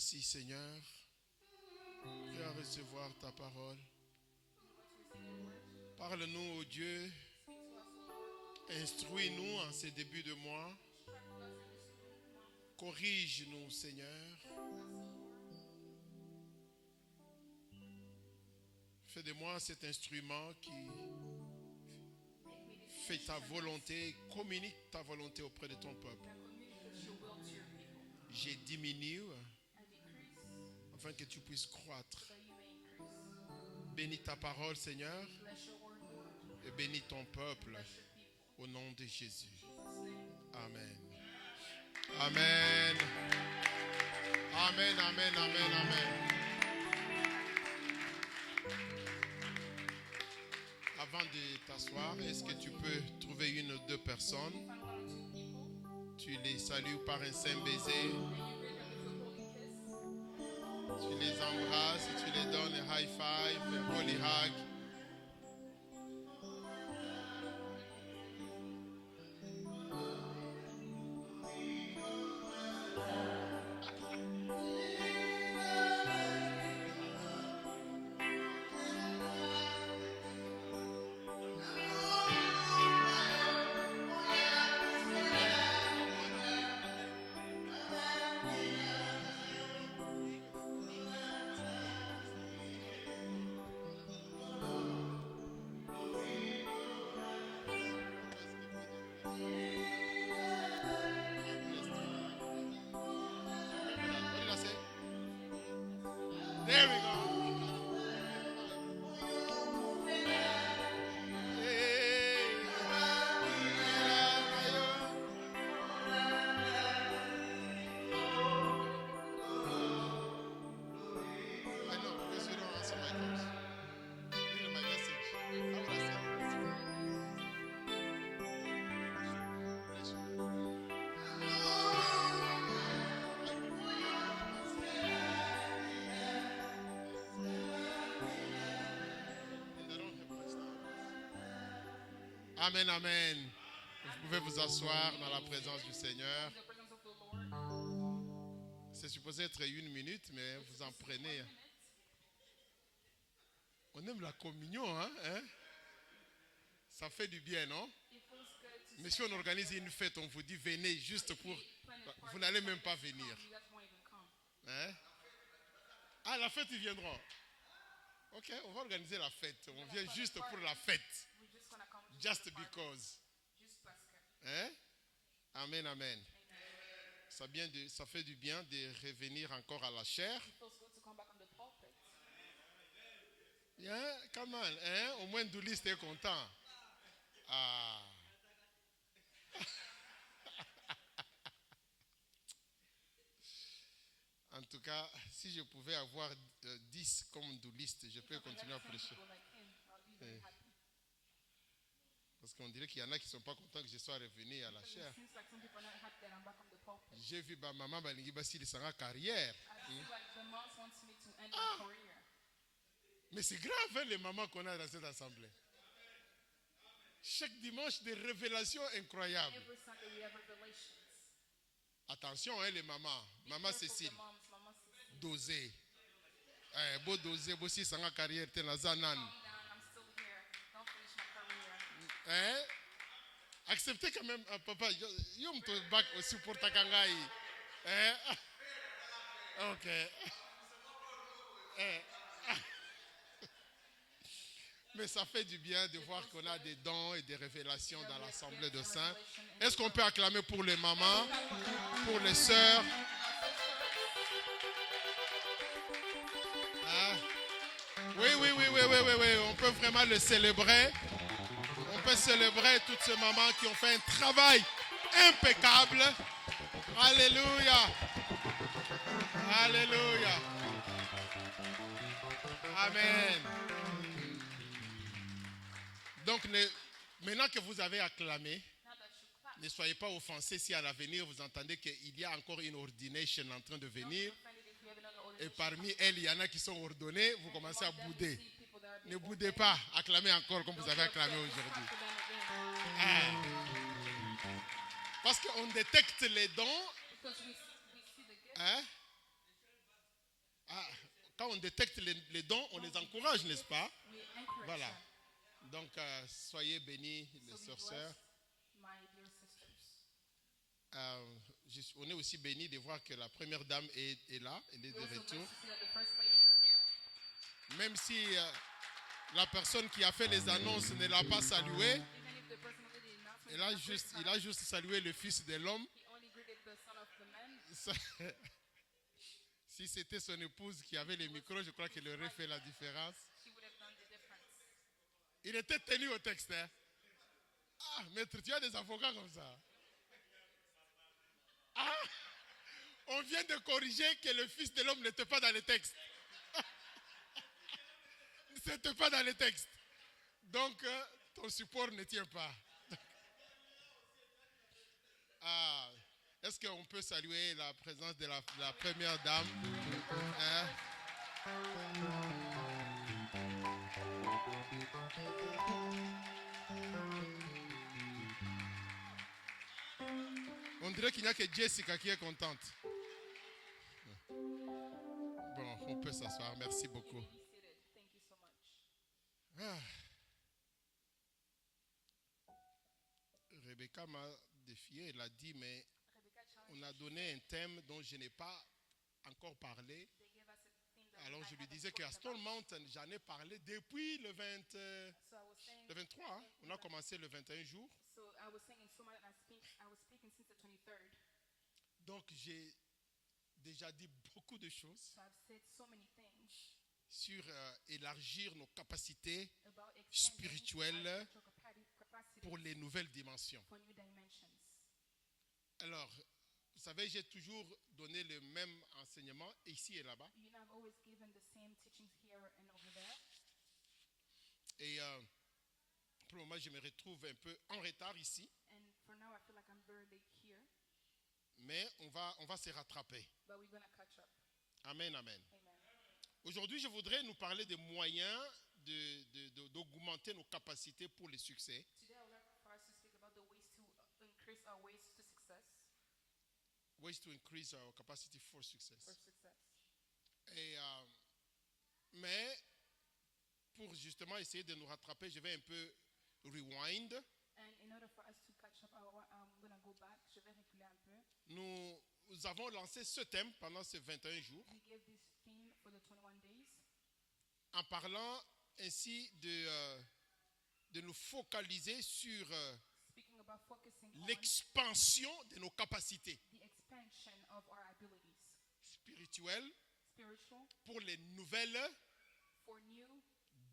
Merci Seigneur. Prêt à recevoir ta parole. Parle-nous, ô Dieu. Instruis-nous en ces débuts de mois. Corrige-nous, Seigneur. Fais de moi cet instrument qui fait ta volonté, communique ta volonté auprès de ton peuple. Je diminue afin que tu puisses croître. Bénis ta parole, Seigneur, et bénis ton peuple au nom de Jésus. Amen. Amen. Amen, amen, amen, amen. Avant de t'asseoir, est-ce que tu peux trouver une ou deux personnes? Tu les salues par un saint baiser. Tu les embrasses, tu les donnes un high five, un holy hug. There we go. I know, because you don't answer my calls. Read my message. How would I send Bless you. Amen, amen. Vous pouvez vous asseoir dans la présence du Seigneur. C'est supposé être 1 minute, mais vous en prenez. On aime la communion, hein? Ça fait du bien, non? Mais si on organise une fête, on vous dit venez juste pour... Vous n'allez même pas venir. Hein? Ah, la fête, ils viendront. Ok, on va organiser la fête. On vient juste pour la fête. Just because. Hein? Amen, amen. Ça fait du bien de revenir encore à la chair. Yeah, come on, hein? Au moins Doulis est content. Ah. En tout cas, si je pouvais avoir 10 comme doulistes, je peux continuer à prêcher. Parce qu'on dirait qu'il y en a qui ne sont pas contents que je sois revenu à la chair. J'ai vu ma maman balingi basi de sa carrière. Ah. Mais c'est grave, hein, les mamans qu'on a dans cette assemblée. Chaque dimanche, des révélations incroyables. Attention, hein, les mamans. Maman Cécile. Dosé. Beau dosé, beau si sa carrière, t'es dans Zanan. Hein? Acceptez quand même, papa. Yo me back aussi pour ta kangai. Hein? Ok. Mais ça fait du bien de voir qu'on a des dons et des révélations dans l'assemblée de saints. Est-ce qu'on peut acclamer pour les mamans, pour les sœurs? Hein? Oui. On peut vraiment le célébrer. On peut célébrer toutes ces mamans qui ont fait un travail impeccable. Alléluia. Alléluia. Amen. Donc, maintenant que vous avez acclamé, ne soyez pas offensés si à l'avenir vous entendez qu'il y a encore une ordination en train de venir. Et parmi elles, il y en a qui sont ordonnés, vous commencez à bouder. Ne boudez pas, acclamez encore comme vous avez acclamé aujourd'hui. Parce qu'on détecte les dons. Hein? quand on détecte les dons, on les encourage, n'est-ce pas? We encourage Voilà. them. Donc, soyez bénis, les So sœurs, be sœurs. blessed, my dear sisters. On est aussi bénis de voir que la première dame est là, elle est de We're also retour. blessed to see that the first lady is here. Même si la personne qui a fait les annonces ne l'a pas salué, Even if the person who did the announcement il did a not juste, greet il her, a juste salué le fils de l'homme. he only greeted the son of the man. Ça- Si c'était son épouse qui avait le micro, je crois qu'elle aurait fait la différence. She would have done the difference. Il était tenu au texte. Hein? Ah, maître, tu as des avocats comme ça. Ah, on vient de corriger que le fils de l'homme n'était pas dans le texte. C'était pas dans le texte. Donc, ton support ne tient pas. Ah, est-ce qu'on peut saluer la présence de la première dame? Hein? On dirait qu'il n'y a que Jessica qui est contente. Bon, on peut s'asseoir. Merci beaucoup. Be seated. Thank you so much. Ah. Rebecca m'a défié, elle a dit, mais Rebecca on challenged. a donné un thème dont je n'ai pas encore parlé. They gave us a theme that Alors I je lui haven't disais qu'à spoken Stone about. Mountain, j'en ai parlé depuis le So I was saying, le 23. Hein. On a commencé le 21 jours. so I was saying in Somalia, I was speaking since the 23rd. Donc j'ai déjà dit beaucoup de choses So I've said so many things sur élargir nos capacités about extending spirituelles our spiritual capacity pour les nouvelles dimensions. for new dimensions. Alors, vous savez, j'ai toujours donné le même enseignement ici et là-bas. You know, I've always given the same teachings here and over there. Et pour le moment, je me retrouve un peu en retard ici. And for now, I feel like I'm very late here, Mais on va se rattraper. but we're going to catch up. Amen, amen. Amen. Aujourd'hui, je voudrais nous parler des moyens d'augmenter nos capacités pour le succès. Today, I would like for us to speak about the ways to increase our ways to success. Ways to increase our capacity for success. For success. Et, mais pour justement essayer de nous rattraper, je vais un peu rewind. And in order for us to catch up, I'm going to go back. Je vais reculer un peu. Nous avons lancé ce thème pendant ces 21 jours We gave this theme for the 21 days, en parlant ainsi de nous focaliser sur speaking about focusing on l'expansion de nos capacités the expansion of our abilities, spirituelles spiritual, pour les nouvelles for new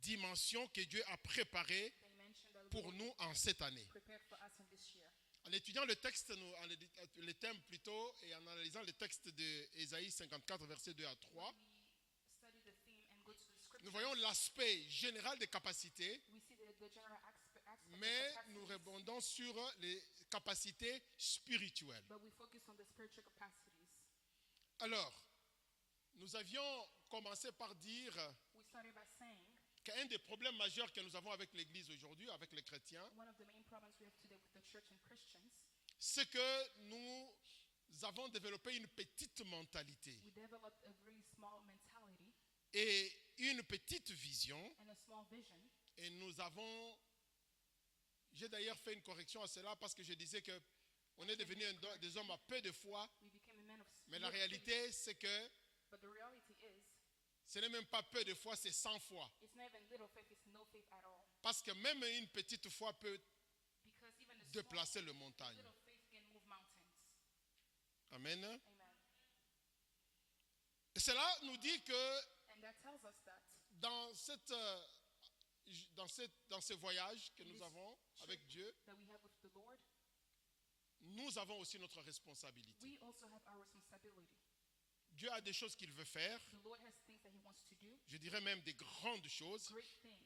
dimensions que Dieu a préparées dimension that pour will nous en cette année. prepared for us in this year. En étudiant le texte, le thème plutôt, et en analysant le texte de Ésaïe 54, versets 2 à 3, We study the theme and go to the scripture. nous voyons l'aspect général des capacités, We see the general aspect of mais the capacities, nous répondons sur les capacités spirituelles. but we focus on the spiritual capacities. Alors, nous avions commencé par dire We started by saying qu'un des problèmes majeurs que nous avons avec l'Église aujourd'hui, avec les chrétiens, one of the main problems we have today with the church and Christians, c'est que nous avons développé une petite mentalité we developed a very small mentality et une petite vision. and a small vision. Et nous avons... J'ai d'ailleurs fait une correction à cela parce que je disais que on est devenu des hommes à peu de foi, We became a man of mais la little réalité, faith. c'est que But the reality is, ce n'est même pas peu de foi, c'est 100 fois. it's not even little faith, it's no faith at all. Parce que même une petite foi peut Because even a small, déplacer le montagne. little faith can move mountains. Amen. Amen. Et cela nous dit que And that tells us that dans ce voyage que nous avons avec Dieu, that we have with the Lord, nous avons aussi notre responsabilité. we also have our responsibility. Dieu a des choses qu'il veut faire, The Lord has things that He wants to do, je dirais même des grandes choses great things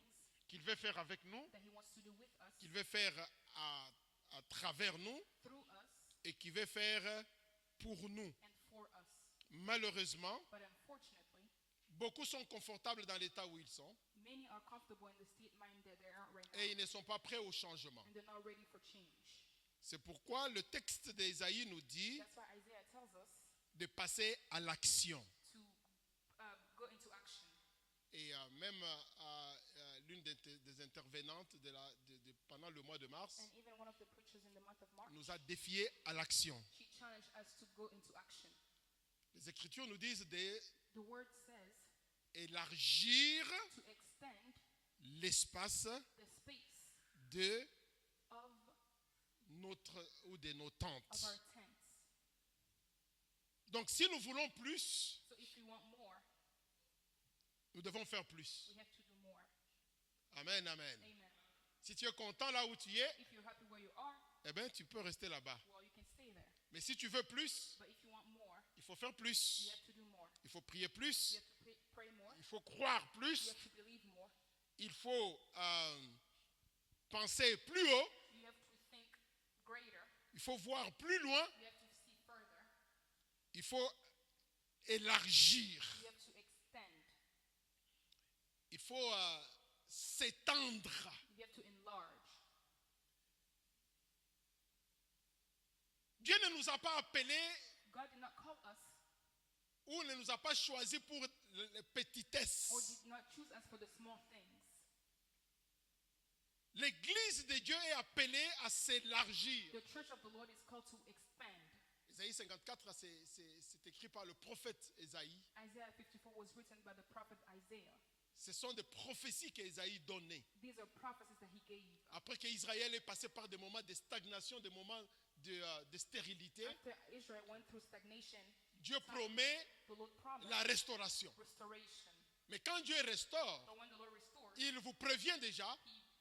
qu'il veut faire avec nous, that He wants to do with us, qu'il veut faire à travers nous through us, et qu'il veut faire pour nous. and for us. Malheureusement, But unfortunately, beaucoup sont confortables dans l'état où ils sont many are comfortable in the state mind that they are right et now, ils ne sont pas prêts au changement. and they're not ready for change. C'est pourquoi le texte d'Ésaïe nous dit That's why Isaiah tells us de passer à l'action. to go into action. Et même l'une des intervenantes pendant le mois de mars And even one of the preachers in the month of March, nous a défiés à l'action. she challenged us to go into action. Les Écritures nous disent The word says d'élargir to extend l'espace the space de of nos our tentes. tents. Donc si nous voulons plus, So if we want more, nous devons faire plus. we have to do more. Amen, amen. Amen. Si tu es content là où tu es, If you're happy where you are, eh bien tu peux rester là-bas. well, you can stay there. Mais si tu veux plus, But if you want more, il faut faire you plus. have to do more. Il faut prier You plus. have to pray more. Il faut croire You plus. have to believe more. Il faut penser plus haut. You have to think greater. Il faut voir plus loin. You have to see further. Il faut élargir. You have to extend. Il faut s'étendre. You have to enlarge. Dieu ne nous a pas appelés God did not call us ou ne nous a pas choisis pour les or petitesses. did not choose us for the small things. L'église de Dieu est appelée à s'élargir. The church of the Lord is called to expand. Isaïe 54, c'est écrit par le prophète Isaïe. Isaiah 54 was written by the prophet Isaiah. Ce sont des prophéties qu'Isaïe donnait. These are prophecies that he gave. Après qu'Israël est passé par des moments de stagnation, des moments de stérilité, After Israel went through stagnation, Dieu promet the Lord promised la restauration. restoration. Mais quand Dieu restaure, But when the Lord restores, il vous prévient déjà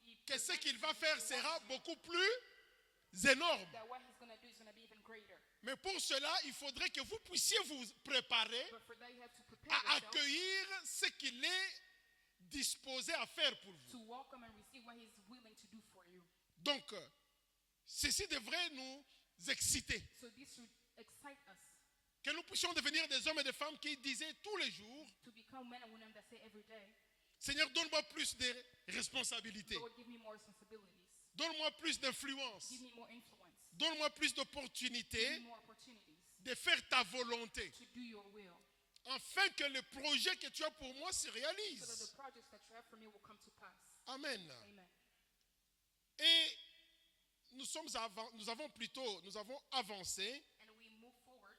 he que ce qu'il va prevents faire the sera warning beaucoup plus énorme. that what he's going to do is going to be even greater. Mais pour cela, il faudrait que vous puissiez vous préparer But for that, you have to prepare à yourself accueillir ce qu'il est disposé à faire pour vous. to welcome and receive what he's willing to do for you. Donc, ceci devrait nous exciter. So this should excite us Que nous puissions devenir des hommes et des femmes qui disaient tous les jours, to become men and women that say every day, Seigneur, donne-moi plus de responsabilités. Lord, give me more responsibilities. Donne-moi plus d'influence. Give me more influence. Donne-moi plus Give d'opportunités me more opportunities de faire ta volonté. to do your will. Afin que le projet que tu as pour moi se So that réalise. the projects that you have for me will come to pass. Amen. Amen. Et nous avons avancé And we move forward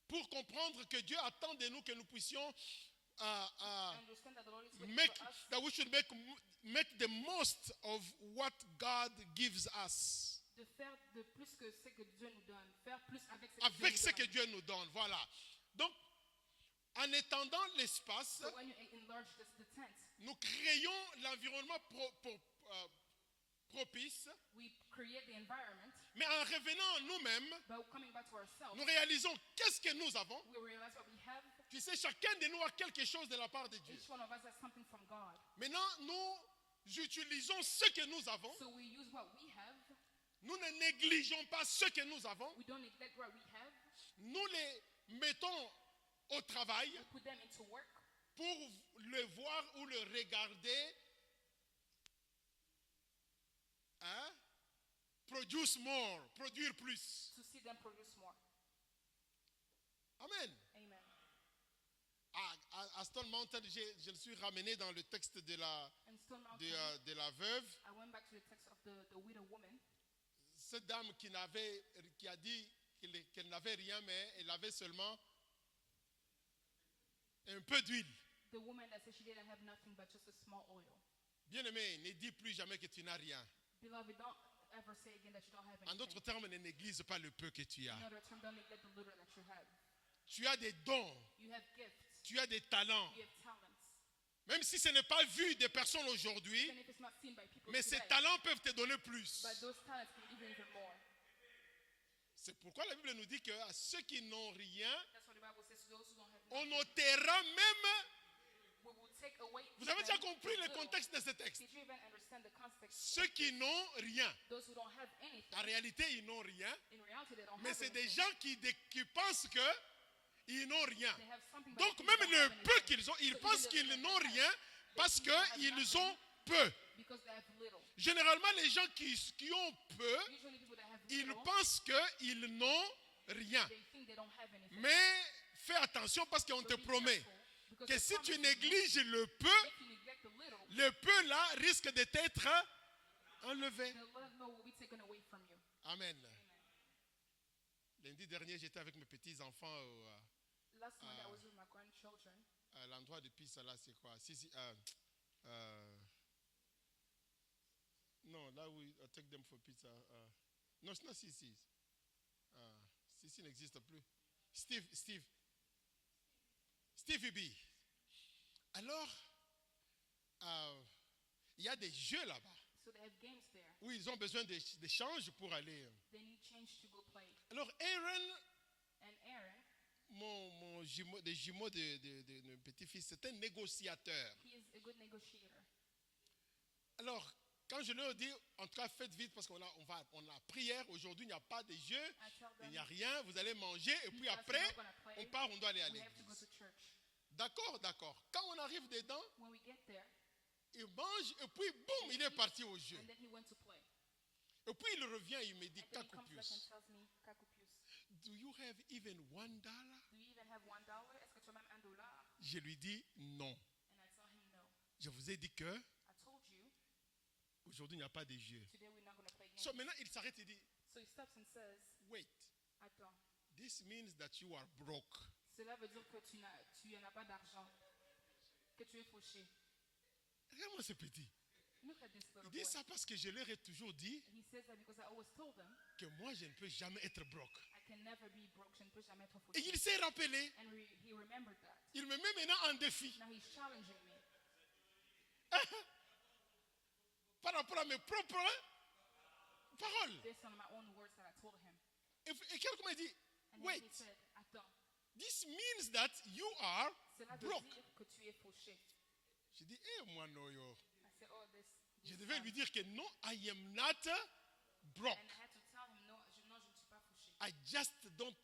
pour comprendre que Dieu attend de nous que nous puissions and understand that the Lord is waiting make for us that we should make the most of what God gives us. de faire de plus que ce que Dieu nous donne. Faire plus avec Avec ce ce que que Dieu nous Dieu donne. nous donne. Voilà. Donc, en étendant l'espace, So when you enlarge the tent, nous créons l'environnement propice, we create the environment, mais en revenant à nous-mêmes, but coming back to ourselves, nous réalisons qu'est-ce que nous avons. we realize what we have. Tu sais, chacun de nous a quelque chose de la part de Dieu. Each one of us has something from God. Maintenant, nous utilisons ce que nous avons. So we use what we have. Nous ne négligeons pas ce que nous avons. We don't neglect what we have. Nous les mettons au travail We put them into work pour le voir ou le regarder. Hein? Produce more, produire plus. to see them produce more. Amen. Amen. À Stone Mountain, je le suis ramené dans le texte de la And Stone Mountain, de la veuve. I went back to the text of the widow woman. Cette dame qui a dit qu'elle n'avait rien, mais elle avait seulement un peu d'huile. The woman that said she didn't have nothing but just a small oil. Bien-aimé, ne dis plus jamais que tu n'as rien. Beloved, don't ever say again that you don't have En anything. d'autres termes, ne néglige pas le peu que tu as. In other terms, don't neglect the little that you have. Tu as des dons, You have gifts. tu as des talents. You have talents. Même si ce n'est pas vu des personnes aujourd'hui, Even if it's not seen by people mais ces today, talents peuvent te donner plus. but those talents can give you even more. C'est pourquoi la Bible nous dit qu'à ceux qui n'ont rien, That's what the Bible says to those who don't have on nothing. ôtera même. We will take away Vous avez déjà even compris le little. contexte de ce texte. Did you even understand the context? Ceux qui n'ont rien. Those who don't have anything, En réalité, ils n'ont rien. in reality, they don't Mais have c'est des anything. gens qui pensent qu'ils n'ont rien. They have something, but Donc they même don't le have peu anything. qu'ils ont, ils So pensent even qu'ils though n'ont they rien parce they have qu'ils nothing ont peu. because they have little. Généralement, les gens qui ont peu, Usually people that have ils little, pensent qu'ils n'ont rien. they think they don't have anything. Mais fais attention parce qu'on te So be promet. careful, Because que the si tu promise is négliges le peu, if you neglect the little, le peu là risque de t'être enlevé. the little will be taken away from you. Amen. Lundi dernier, j'étais avec mes petits-enfants Last month I was with my grandchildren. à l'endroit de pizza là, c'est quoi? Non, là où I take them for pizza. Non, c'est not Sissi. Sissi n'existe plus. Stevie B. Alors, il y a des jeux là-bas So they have games there. où ils ont besoin d'échanges pour aller. They need change to go play. Alors, Aaron, And Aaron, des jumeaux de petit-fils, c'est un négociateur. he is a good negotiator. Alors, quand je leur dis, en tout cas, faites vite parce qu'on a prière. Aujourd'hui, il n'y a pas de jeu, I tell il them, n'y a rien. Vous allez manger et puis because après, we're not gonna play, on part, on doit aller à we have to go l'église. to church. D'accord, d'accord. Quand on arrive dedans, When we get there, il mange et puis boum, il est parti au jeu. and then he went to play. Et puis il revient, il me dit, And then he comes back and Kakupius, tells me, Kakupius, do you have even $1? do you even have $1? Est-ce que tu as même $1? Je lui dis non. And I tell him no. Je vous ai dit que I told you, aujourd'hui il n'y a pas de jeu. today we're not going to play games. So maintenant il s'arrête et dit, So he stops and says, wait, attends, this means that you are broke. cela veut dire que tu n'as pas d'argent, que tu es fauché. Regarde-moi ce petit. Look at this Il little dit boy. ça parce que je leur ai toujours dit He says that because I always told him, que moi je ne peux jamais être broke. I can never be broke, je ne peux jamais être Et fauché. il s'est rappelé. And he remembered that. Il me met maintenant en défi Now he's challenging me par rapport à mes propres paroles. based on my own words that I told him. Et quelqu'un m'a dit, And then he wait, said, attends, this means that you are cela veut broke. dire que tu es fauché. Je dis, moi non, yo. I said, oh, this. Je devais lui dire que non, I am not broke. And I had to tell him, no, je ne suis pas fauché. I just don't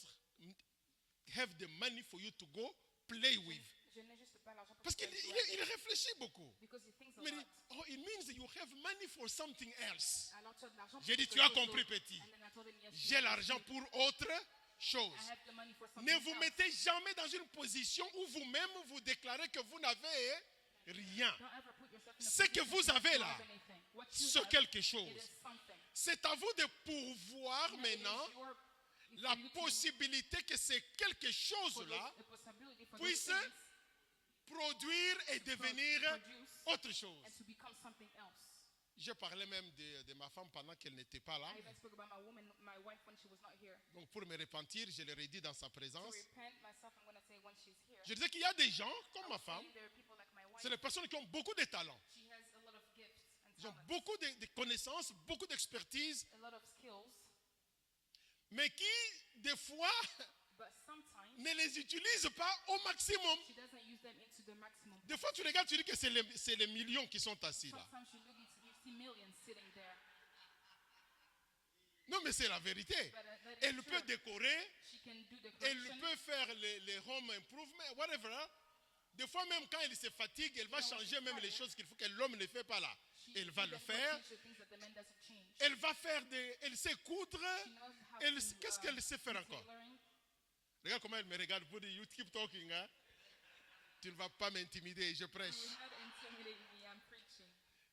have the money for you to go play with. Je n'ai juste pas l'argent pour Parce que qu'il tu sois il réfléchit beaucoup. because he thinks a Il me dit, lot. oh, it means that you have money for something else. Alors tu as de l'argent J'ai pour dit, quelque tu as chose compris, d'autre. petit. And then I told him, yes, J'ai you l'argent understand. pour autre chose. I have the money for something Ne vous else. mettez jamais dans une position où vous-même vous déclarez que vous n'avez rien. Don't ever put yourself in a Ce que position vous to avez don't là, have anything. What you c'est have, quelque it chose. is something. C'est à vous de pourvoir Now, it maintenant is your- it's la for you to- possibilité que c'est quelque for chose-là those- the possibility for puisse those things produire et devenir produce autre chose. and to become something else. Je parlais même de ma femme pendant qu'elle n'était pas là. I even spoke about my wife when she was not here. Donc pour me repentir, je leur ai dit dans sa To présence. repent myself, I'm going to say when she's here. Je disais qu'il y a des gens comme ma femme, There are people like my wife. c'est des personnes qui ont beaucoup de talents. She has a lot of gifts and Ils ont talents, beaucoup de connaissances, beaucoup d'expertise, a lot of skills, mais qui, des fois, but sometimes ne les utilisent pas au maximum. she doesn't use them into the maximum. Des fois, tu regardes, tu dis que c'est les millions qui sont assis là. Sometimes you see millions sitting there. Non, mais c'est la vérité. But that is Elle true. peut décorer, She can do the elle correction. peut faire les home improvement, whatever. Des fois, même quand elle se fatigue, elle va changer même les choses qu'il faut que l'homme ne fait pas là. She Elle va does le not faire. change the things that the man doesn't change. Elle va faire elle sait coudre. She knows how Qu'est-ce to, qu'elle sait faire do encore? tailoring. Regarde comment elle me regarde pour dire, you keep talking, hein? Tu ne vas pas m'intimider, je prêche. You're not intimidating me, I'm preaching.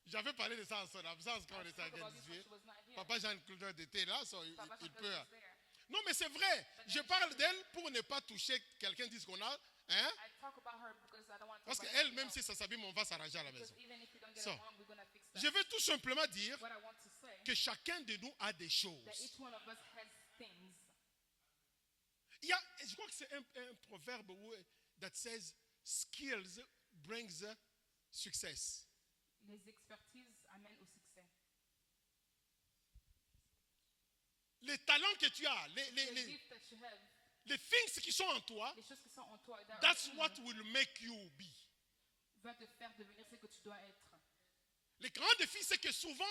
J'avais parlé de ça en son absence quand on I était spoke à about this when Gainesville. she was not here. Papa Jean-Claude était là, so Papa il Jean-Claude peut. was there. Non, mais c'est vrai. Je parle d'elle pour ne pas toucher quelqu'un dise qu'on a. Hein? I talk about her because I don't want to Parce talk about qu'elle, anything même else. si ça s'abîme, on va s'arranger à la Because maison. even if we don't get So, along, we're going to fix that. Je veux tout simplement dire What I want to say, que chacun de nous a des that choses. each one of us has things. Je crois que c'est un proverbe that says skills brings success. Les expertises amènent au succès. Les talents que tu as, The gift that you have, les things qui sont en toi, les choses qui sont en toi, that that's are in what you, will make you be. va te faire devenir ce que tu dois être. Le grand défi, c'est que souvent,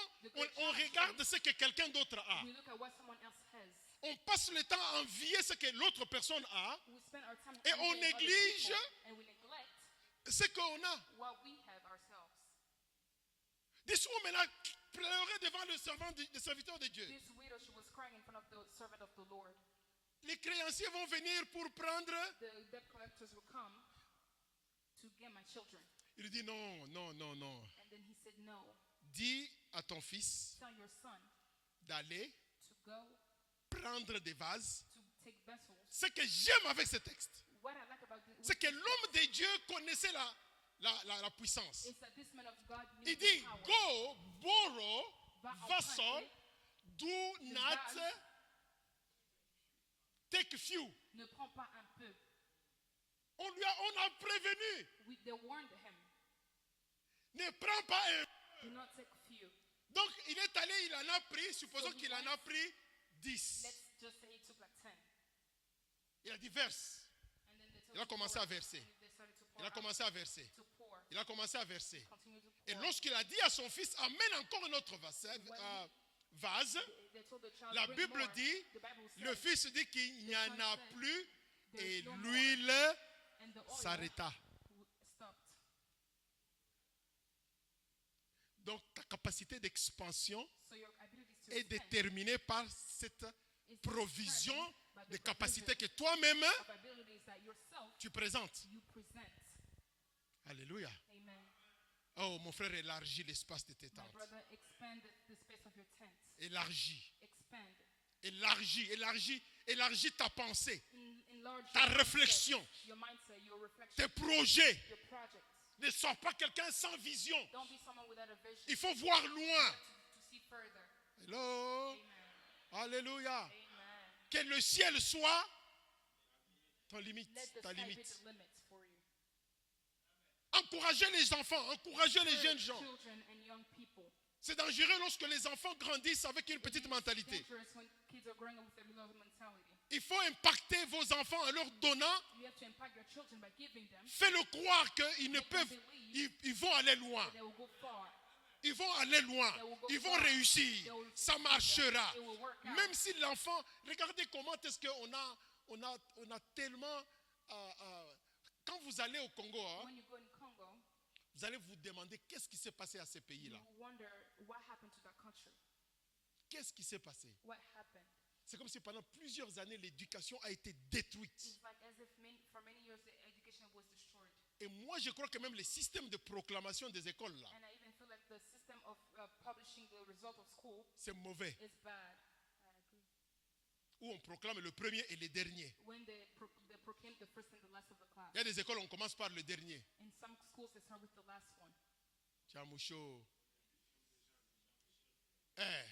on regarde ce que quelqu'un d'autre a. We look at what someone else has. On passe le temps à envier ce que l'autre personne a We spend our time Et on envying other néglige people, and we neglect ce qu'on a. what we have ourselves. This woman a pleuré devant le serviteur de Dieu. This widow, she was crying in front of the servant of the Lord. Les créanciers vont venir pour prendre The debt collectors will come to get my children. Il lui dit non, non, non, non. And then he said, no, Dis à ton fils tell your son d'aller to go prendre des vases. to take vessels. Ce que j'aime avec ce texte, What I like about this c'est que l'homme de Dieu connaissait la puissance. is that this man of God knew Il the dit, power. go borrow Va vessel, emprunter do des not vases. take few. Ne prends pas un peu. On a prévenu, They warned him, ne prends pas un. do not take few. Donc il est allé, il en a pris, supposons qu'il en a pris 10. Let's just say he took like 10. Il a dit verse. And then they told Il a him to commencé pour. à verser. And they started to pour Il a out, commencé à verser. to pour. Il a commencé à verser. Continue to Et pour. lorsqu'il a dit à son fils, amène encore un autre vase, They told the child, la bring Bible more. dit, The Bible le says, fils dit qu'il n'y en a plus et no more. l'huile and the oil s'arrêta. stopped. Donc ta capacité d'expansion So your ability to est expand déterminée par cette is provision determined by de the capacité provision que toi-même of abilities that yourself tu présentes. you present. Alléluia. Amen. Oh, mon frère, élargis l'espace de tes My tentes. brother, expand the space of your tent. Élargis, Expand. élargis ta pensée, Enlarge ta your réflexion, mindset, your mindset, your reflection, tes projets. your projects. Ne sois pas quelqu'un sans vision. Don't be someone without a vision. Il faut voir loin. To see further. Hello. Amen. Alléluia. Amen. Que le ciel soit ton limite, Let the ta sky be limite. the limit for you. Encouragez les enfants, encouragez les jeunes gens. Children and young people. C'est dangereux lorsque les enfants grandissent avec une petite It's mentalité. dangerous when kids are growing up with a little mentality. Il faut impacter vos enfants en leur donnant. You have to impact your children by giving them. Fais-le croire qu'ils ne peuvent, ils vont aller loin. They will go far. Ils vont aller loin. Ils vont réussir. Ça marchera. It will work out. Même si l'enfant, regardez comment est-ce qu'on a tellement. Quand vous allez au Congo, hein, When you go in Congo, vous allez vous demander qu'est-ce qui s'est passé à ces pays-là. you wonder what happened to that country. Qu'est-ce qui s'est passé? What happened? C'est comme si pendant plusieurs années, l'éducation a été détruite. It's like as if for many years the education was destroyed. Et moi, je crois que même les systèmes de proclamation des écoles, là, And I even feel like the system of publishing the result of school c'est mauvais. is bad. I agree. Où on proclame le premier et le dernier. When they proclaim the first and the last of the class. Il y a des écoles où on commence par le dernier. In some schools they start with the last one. Chamoucho. Eh.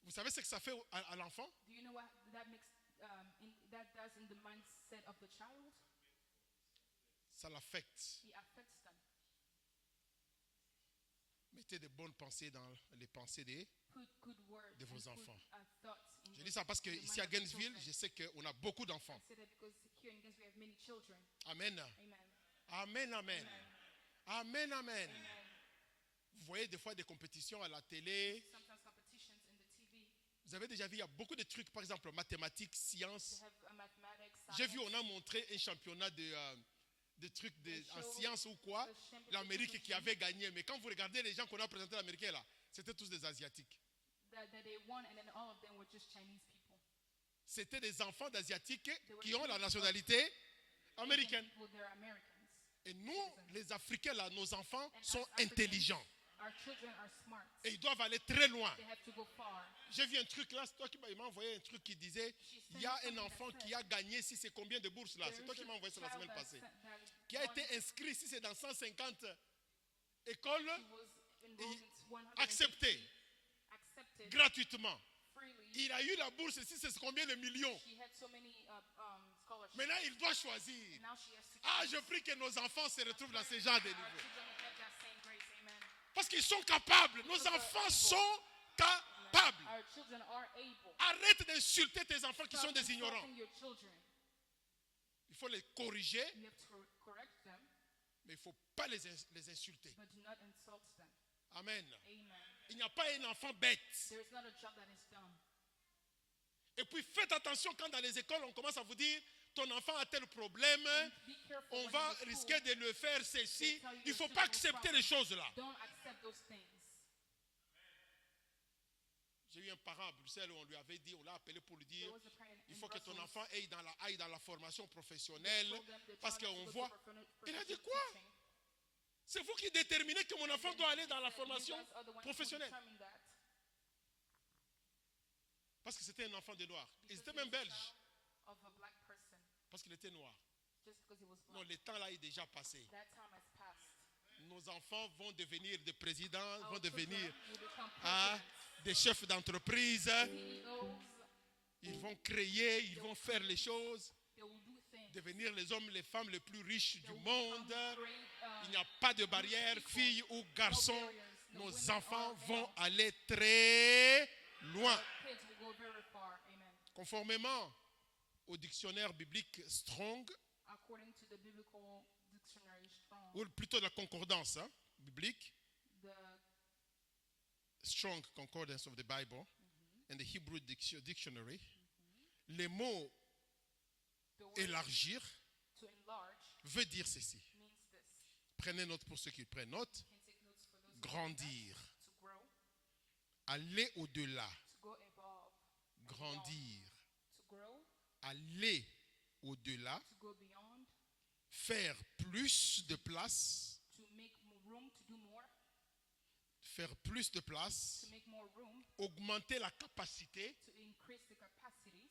Vous savez ce que ça fait à l'enfant? Do you know what that makes that does in the mindset of the child? Ça l'affecte. It affects them. Mettez de bonnes pensées dans les pensées des. Put good words De vos and put, enfants. Thoughts in Je dis ça parce the mind qu'ici à of the Gainesville, children. je sais qu'on a beaucoup d'enfants. I say that because here in Gainesville we have many children. Amen. Amen. Amen, amen. Amen, amen. Amen. Vous voyez des fois des compétitions à la télé. Sometimes competitions in the TV. Vous avez déjà vu, il y a beaucoup de trucs, par exemple, mathématiques, They sciences. have mathematics. J'ai vu, science. on a montré un championnat de trucs en show sciences ou quoi. the championship L'Amérique qui avait gagné. Mais quand vous regardez les gens qu'on a présentés à l'Américain là, c'était tous des Asiatiques. That they won, and then all of them were just Chinese people. C'était des enfants d'Asiatiques qui ont la nationalité américaine. Asian people, they're Americans. Et nous, les Africains là, nos enfants And sont us Africans, intelligents. Our children are smart. Et ils doivent aller très loin. They have to go far. J'ai vu un truc là, c'est toi qui m'a envoyé un truc qui disait, il y a un enfant qui a gagné, si c'est combien de bourses là? C'est toi qui m'as envoyé ça la semaine passée. Qui a été inscrit, si c'est dans 150 écoles, accepté Accepted gratuitement. freely. Il a eu la bourse, si c'est combien de millions? She had so many scholarships. Maintenant, il doit choisir. Now she has to Ah, choose. je prie que nos enfants se retrouvent dans ce genre de Our niveau. children will have that same grace. Amen. Parce qu'ils sont capables. Nos enfants sont capables. Our children are able. Arrête d'insulter tes enfants qui sont Stop des ignorants. insulting your children. Il faut les corriger, You have to correct them, mais il ne faut pas les insulter. but do not insult them. Amen. Amen. Il n'y a pas un enfant bête. There is not a job that is done. Et puis faites attention quand dans les écoles on commence à vous dire ton enfant a tel problème, Be careful on when va in the risquer school, de le faire ceci. they tell you Il ne faut your pas children will accepter les choses là. Don't accept those things. J'ai eu un parent à Bruxelles où on lui avait dit, on l'a appelé pour lui dire, There was a parent il in faut que ton Brussels. enfant aille dans la formation They professionnelle told them the parce child qu'on to go voit. to Il a dit professional quoi? teaching. C'est vous qui déterminez que mon enfant doit aller dans la They said, formation "You guys are the ones who professionnelle. determined that." Parce que c'était un enfant de noir. Il Because était he même was a belge. child of a black person, Parce qu'il était noir. just because he was Non, black. le temps là est déjà passé. That time has passed. Nos enfants vont devenir des présidents, Our vont devenir children will become ah, presidents, des chefs d'entreprise. CEOs. Ils vont créer, ils vont faire les choses, They will do things. devenir les hommes, les femmes les plus riches They du will monde. become great, Il n'y a pas de barrière, filles ou garçons. No Nos women enfants or vont males. aller très loin. Our kids will go very far. Amen. Conformément au dictionnaire biblique Strong, According to the biblical dictionary Strong, ou plutôt la concordance biblique, the Strong Concordance of the Bible, and the Hebrew Dictionary, les mots word élargir to enlarge veut dire ceci. means this. Prenez note pour ceux qui prennent note. You can take notes for those who Grandir, to grow, aller au-delà, to go above, grandir, to grow, aller au-delà, to go beyond, faire plus de place, to make room, to do more, faire plus de place, to make more room, augmenter la capacité, to increase the capacities,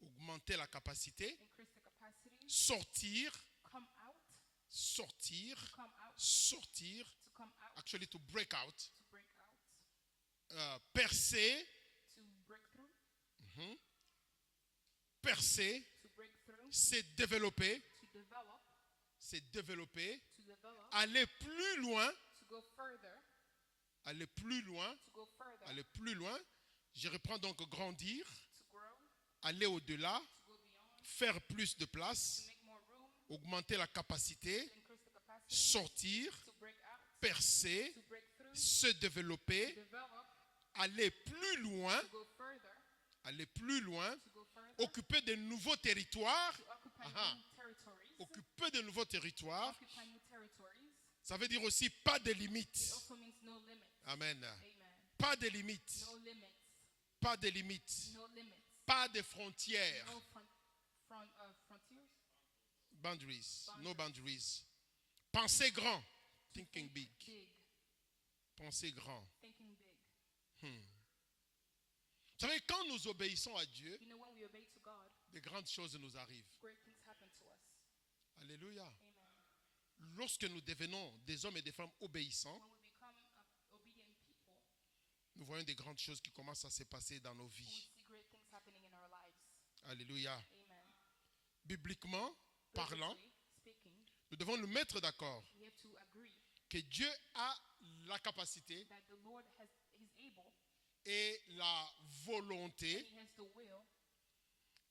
augmenter la capacité, increase the capacities, sortir, come out, sortir, come out, sortir, to come out, actually to break out, to break out, percer, to break through, percer, to break through, c'est développer, to develop, aller plus loin, to go further, aller plus loin, to go further, aller plus loin. Je reprends donc grandir, to grow, aller au-delà, to go beyond, faire plus de to place, make more room, augmenter la capacité, to increase the capacity, sortir, to break out, percer, to break through, se développer, develop, aller plus loin, to go further, aller plus loin, to go further, occuper de nouveaux territoires, to occupy Aha. new territories, occuper de nouveaux territoires, occupy new territories. ça veut dire aussi pas de It limites. also means no limits. Amen. Amen. Pas de limites, No limits. pas de limites, No limits. pas de frontières. No frontiers. Boundaries, no boundaries. Pensez grand, thinking big. Big. Pensez grand. Thinking big. Vous savez, quand nous obéissons à Dieu, You know, when we obey to God, de grandes choses nous arrivent. great things happen to us. Alléluia. Amen. Lorsque nous devenons des hommes et des femmes obéissants, When we become obedient people, nous voyons des grandes choses qui commencent à se passer dans nos we vies. see great things happening in our lives. Alléluia. Amen. Bibliquement parlant, Biblically speaking, nous devons nous mettre d'accord we have to agree que Dieu a la capacité that the Lord is able, et la volonté, He has the will,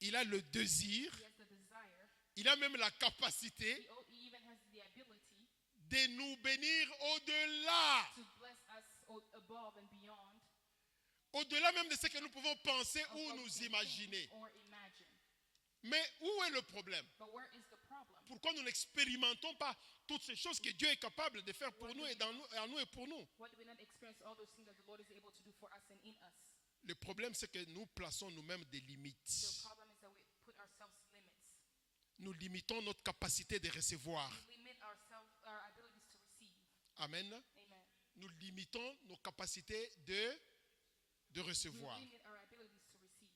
il a le désir, He has the desire, il a même la capacité He even has the ability de nous bénir au-delà, to bless us above and beyond, au-delà même de ce que nous pouvons penser of ou what we nous can imaginer. think or imagine. Mais où est le problème? But where is the problem? Pourquoi nous n'expérimentons pas toutes ces choses que Dieu est capable de faire pour nous et dans nous, à nous et pour nous? Why do we not experience all those things that the Lord is able to do for us and in us? Le problème, c'est que nous plaçons nous-mêmes des The limites. problem is that we put ourselves limits. Nous limitons notre capacité de recevoir. We limit ourselves, our abilities to receive. Amen. Amen. Nous limitons nos capacités de We recevoir. limit our abilities to receive.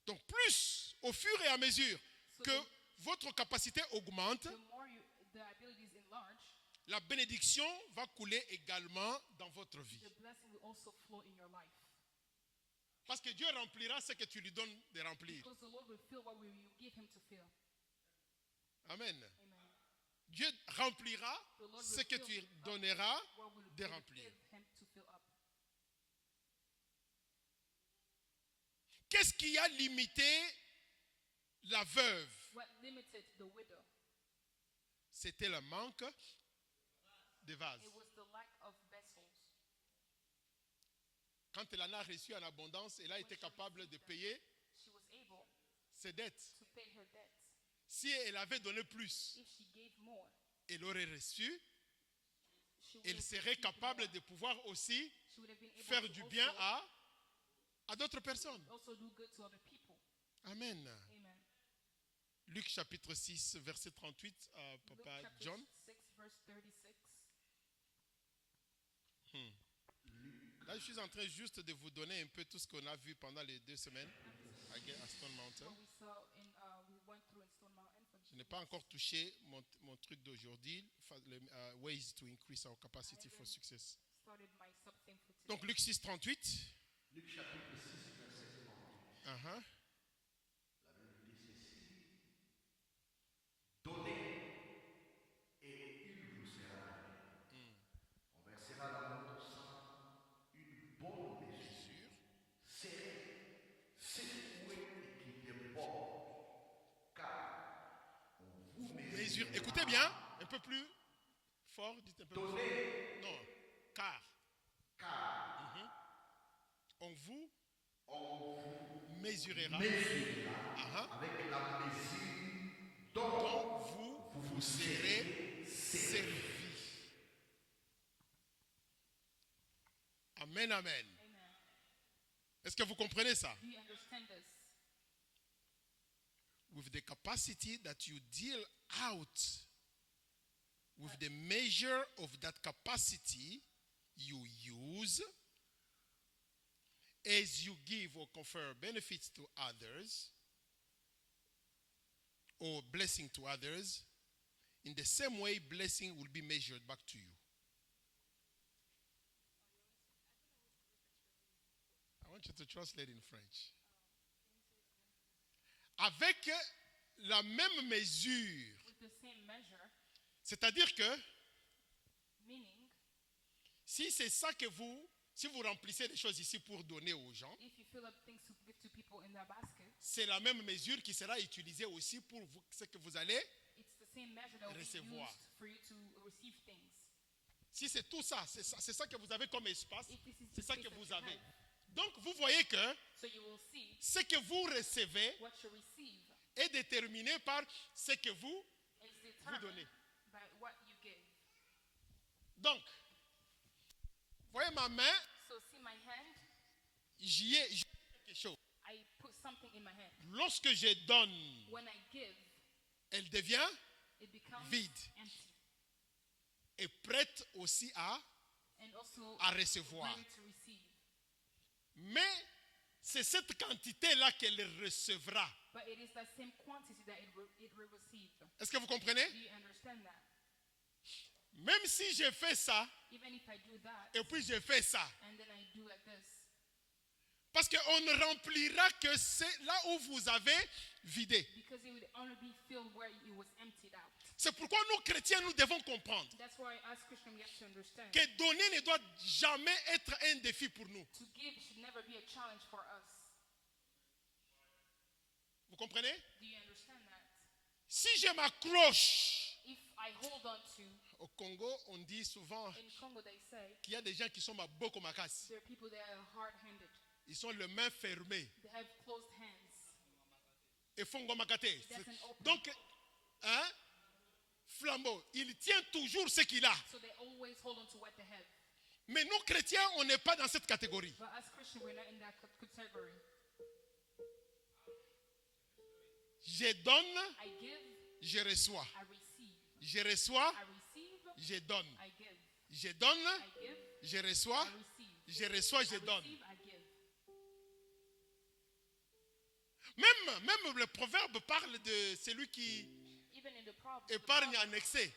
Donc plus, au fur et à mesure que votre capacité augmente, The more the abilities enlarge, la bénédiction va couler également dans votre vie. the blessing will also flow in your life. Parce que Dieu remplira ce que tu lui donnes de remplir. Because the Lord will fill what you give Him to fill. Amen. Amen. Dieu remplira The Lord ce will que fill tu up donneras what will de you remplir. give Him to fill up. Qu'est-ce qui a limité la veuve? What limited the widow? C'était le manque de vases. It was the lack of vessels. Quand elle en a reçu en abondance, elle a été capable de payer She was able ses dettes. to pay her debts. Si elle avait donné plus, If she gave more, elle aurait reçu, she would elle have serait received capable more. de pouvoir aussi She would have been able faire to du also bien à d'autres personnes. Also do good to other people. Amen. Amen. Luc chapitre 6, verset 38, Luke Papa chapter John. 6, verse 36. Là, je suis en train juste de vous donner un peu tout ce qu'on a vu pendant les 2 semaines à Stone Mountain. What we saw in, we went through in Stone Mountain for Je n'ai pas encore touché mon truc d'aujourd'hui, ways to increase our capacity for success. started my sub-theme for today. Donc Luc 6, 38. Luc chapitre 6, verset 38. Uh-huh. La Bible dit ceci. Donnez et il vous sera donné. On versera dans notre sang une bonne mesure, serrée, secouée et qui déborde. Car on vous Mesure. Écoutez bien, un peu plus fort, dites un peu plus fort. Donnez, Non, car on vous mesurera avec la mesure dont vous serez servis. Amen, amen. Amen. Est-ce que vous comprenez ça? Do you understand this? With the capacity that you deal out with the measure of that capacity you use as you give or confer benefits to others or blessing to others, in the same way blessing will be measured back to you. I want you to translate in French. Avec la même mesure, With the same measure, c'est-à-dire que meaning, si c'est ça que si vous remplissez les choses ici pour donner aux gens, if you fill up things to give to people in their basket, c'est la même mesure qui sera utilisée aussi pour ce que vous allez. it's the same measure that will be Recevoir. used for you to receive things. Si c'est tout ça, c'est ça que vous avez comme espace, If this is c'est the ça space que that vous you avez. have, Donc vous voyez que so you will see ce que vous recevez what you receive est déterminé par ce que vous is determined donnez. by what you give. Donc, vous voyez ma main, So see my hand, j'y ai quelque chose. I put something in my hand. Lorsque je donne, When I give, elle devient it becomes vide empty et prête aussi à and also à recevoir. ready to receive. Mais c'est cette quantité-là qu'elle recevra. But it is that same quantity that it will receive. Est-ce que vous comprenez? Do you understand that? Même si je fais ça, Even if I do that, et puis je fais ça, and then I do like this, parce qu'on ne remplira que c'est là où vous avez vidé. because it would only be filled where it was emptied out. C'est pourquoi nous, chrétiens, nous devons comprendre That's why as Christians we have to understand que donner ne doit jamais être un défi pour nous. to give should never be a challenge for us. Vous comprenez? Do you understand that? Si je m'accroche, If I hold on to, au Congo, on dit souvent in Congo they say, qu'il y a des gens qui sont beaucoup macasse. there are people that are hard-handed. Ils sont les mains fermées. They have closed hands. Et fongo makate. That's an open. Donc, hein, flambeau, il tient toujours ce qu'il a. So they always hold on to what they have. Mais nous, chrétiens, on n'est pas dans cette catégorie. But as Christians, we're not in that category. Je donne, I give, je reçois. I receive. Je reçois, I receive, je donne. I give. Je donne, I give, je reçois, I receive. je reçois, je I donne. receive, I give. Même le proverbe parle de celui qui Even in the Proverbs, épargne en excès.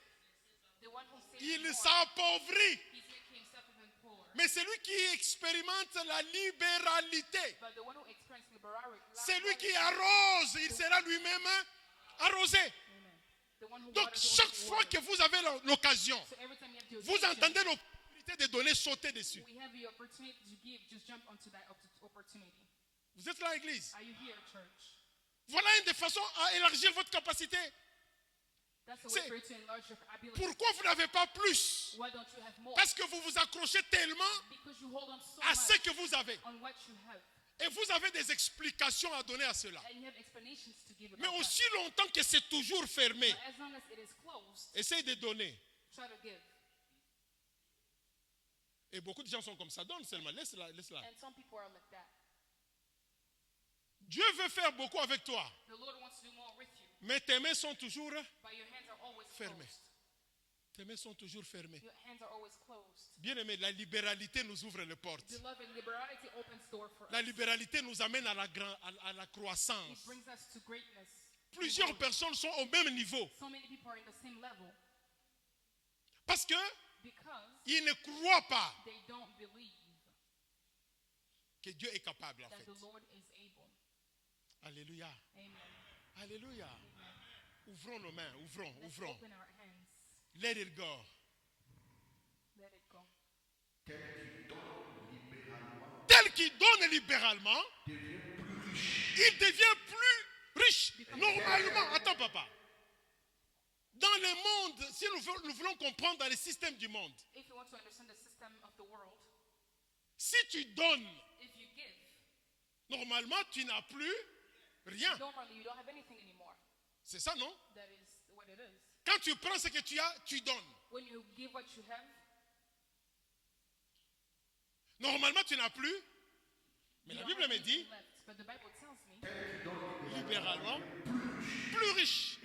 the one who saves Il more, s'appauvrit. he's making himself even poorer. Mais celui qui expérimente la libéralité, But the one who experiences liberality, celui qui arrose, il sera lui-même arrosé. Amen. The one who Donc waters chaque also fois waters. que vous avez l'occasion, So every time you have the vous occasion, entendez l'opportunité de donner, sauter dessus. we have the opportunity to give, just jump onto that opportunity. Vous êtes là, Église. Are you here, church? Voilà une des façons à élargir votre capacité. That's a C'est- way for you to enlarge your ability. Pourquoi vous n'avez pas plus? Why don't you have more? Parce que vous vous accrochez tellement Because you hold on so à ce much que vous avez. on what you have. Et vous avez des explications à donner à cela. And you have explanations to give Mais about that. aussi longtemps que c'est toujours fermé, But as long as it is closed, essayez de donner. try to give. Et beaucoup de gens sont comme ça. Donne seulement, laisse-la. And some people are like that. Dieu veut faire beaucoup avec toi, The Lord wants to do more with you, mais tes mains sont toujours but your hands are always fermées. closed. Tes mains sont toujours fermées. Your hands are always closed. Bien aimé, la libéralité nous ouvre les portes. Beloved, liberality opens door for La us. libéralité nous amène à la It croissance. brings us to greatness. Plusieurs personnes sont au même niveau So many people are in the same level parce que because ils ne croient pas they don't believe que Dieu est capable en that fait. the Lord is able. Alléluia. Amen. Alléluia. Ouvrons nos mains, ouvrons. Let's open our hands. Let it go. Let it go. Tel qui donne libéralement, il devient plus riche. Normalement, attends papa. Dans le monde, si nous voulons comprendre dans le système du monde, If you want to understand the system of the world, si tu donnes, if you give, normalement, tu n'as plus rien. normally you don't have anything anymore. C'est ça, non? That is what it is. Quand tu prends ce que tu as, tu donnes. When you give what you have, Normalement, tu n'as plus. Mais you la don't Bible have me anything dit, left. But the Bible tells me libéralement, plus riche.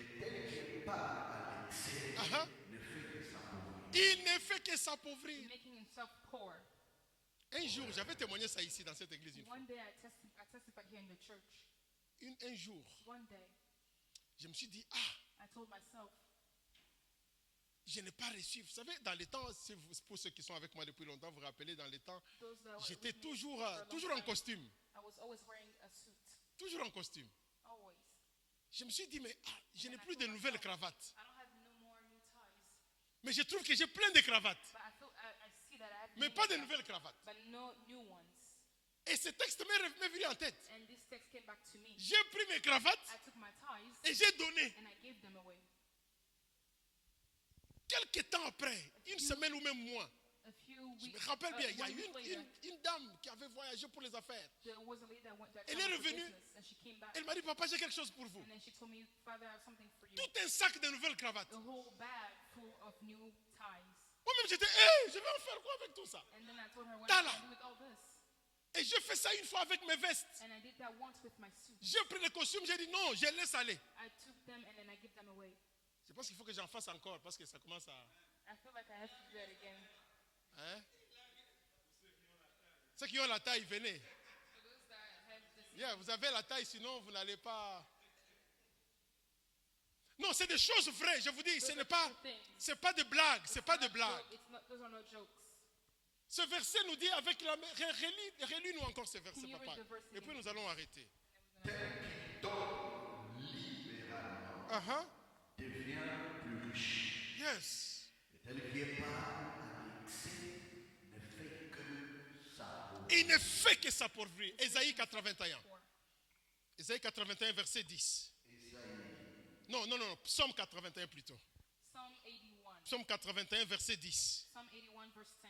Ah-ha. Il ne fait que s'appauvrir. making himself poor. Un jour, j'avais témoigné ça ici dans cette église une fois. One day I testified here in the church. Un jour, One day je me suis dit, I told myself, je n'ai pas reçu. Vous savez, dans les temps, pour ceux qui sont avec moi depuis longtemps, vous vous rappelez, dans les temps, those that were j'étais with me toujours, for a long toujours en time, costume. I was always wearing a suit. Toujours en costume. Always. Je me suis dit, mais je n'ai plus de nouvelles cravates. I don't have no more new ties. Mais je trouve que j'ai plein de cravates. But I see that I have Mais new pas de ones, nouvelles cravates. but no new ones. Et ce texte m'est venu en tête. And this text came back to me. J'ai pris mes cravates I took my ties et j'ai donné. and I gave them away. Quelques temps après, une semaine ou même moins, A few je weeks, me rappelle bien, il y a one week later, une dame qui avait voyagé pour les affaires. there was a lady that Elle est traveled for revenue. business, and she came back. Elle m'a dit, papa, j'ai quelque chose pour vous. And then she told me, Father, I have something for you. Tout un sac de nouvelles cravates. A whole bag full of new ties. Moi-même, j'étais, hey, je vais en faire quoi avec tout ça? And then I told her, what Tala. am I do with all this? Et j'ai fait ça une fois avec mes vestes. And I did that once with my suit. J'ai pris les costumes, j'ai dit non, je laisse aller. I took them and then I give them away. Je pense qu'il faut que j'en fasse encore parce que ça commence à... I feel like I have to do that again. Hein? Ceux qui ont la taille, venez. For those that have this, Yeah, vous avez la taille, sinon vous n'allez pas... Non, c'est des choses vraies, je vous dis, ce n'est pas... C'est pas de blagues, c'est pas de blagues. those are no jokes. Ce verset nous dit avec la... Relis-nous encore ce verset, Can you papa. read the verse Et puis again? nous allons arrêter. devient plus riche. Yes. Et tel qui est pas à l'excès ne fait que ça. Il ne fait que s'appauvrir. Ésaïe 81. Ésaïe 81, verset 10. Non, Psaume 81 plutôt. Psalm 81. Psaume 81, verset 10. Psalm 81, verse 10.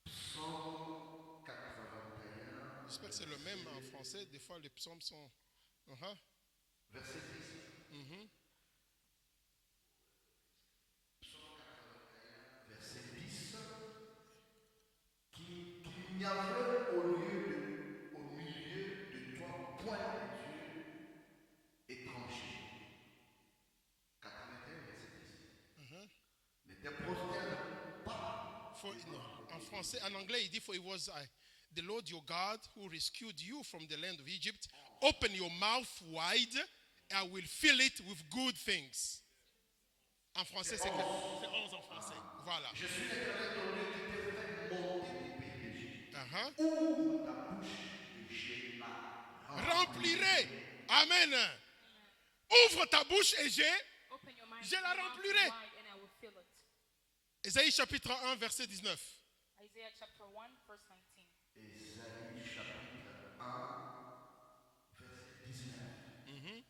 Psaume 81, J'espère que c'est le même en français. Des fois, les psaumes sont... verset 10. Mhm. Psaume 81, verset 10. Qu'il n'y avait au milieu de toi point de Dieu étranger. 81, verset 10. Ne te prosterne pas. En français, en anglais, il dit, for it was the Lord your God who rescued you from the land of Egypt. Open your mouth wide, I will fill it with good things. En français, c'est 11 en français. Voilà. Je suis l'Éternel ton Dieu qui t'ai fait monter du pays d'Égypte. Uh-huh. Ouvre ta bouche et je la Remplirai. Amen. Ouvre ta bouche et Open your mind Je la your mouth remplirai. wide and I will fill it. Ésaïe chapitre 1, verset 19. Isaiah chapter 1, verse 19. Ésaïe chapitre 1, verset 19.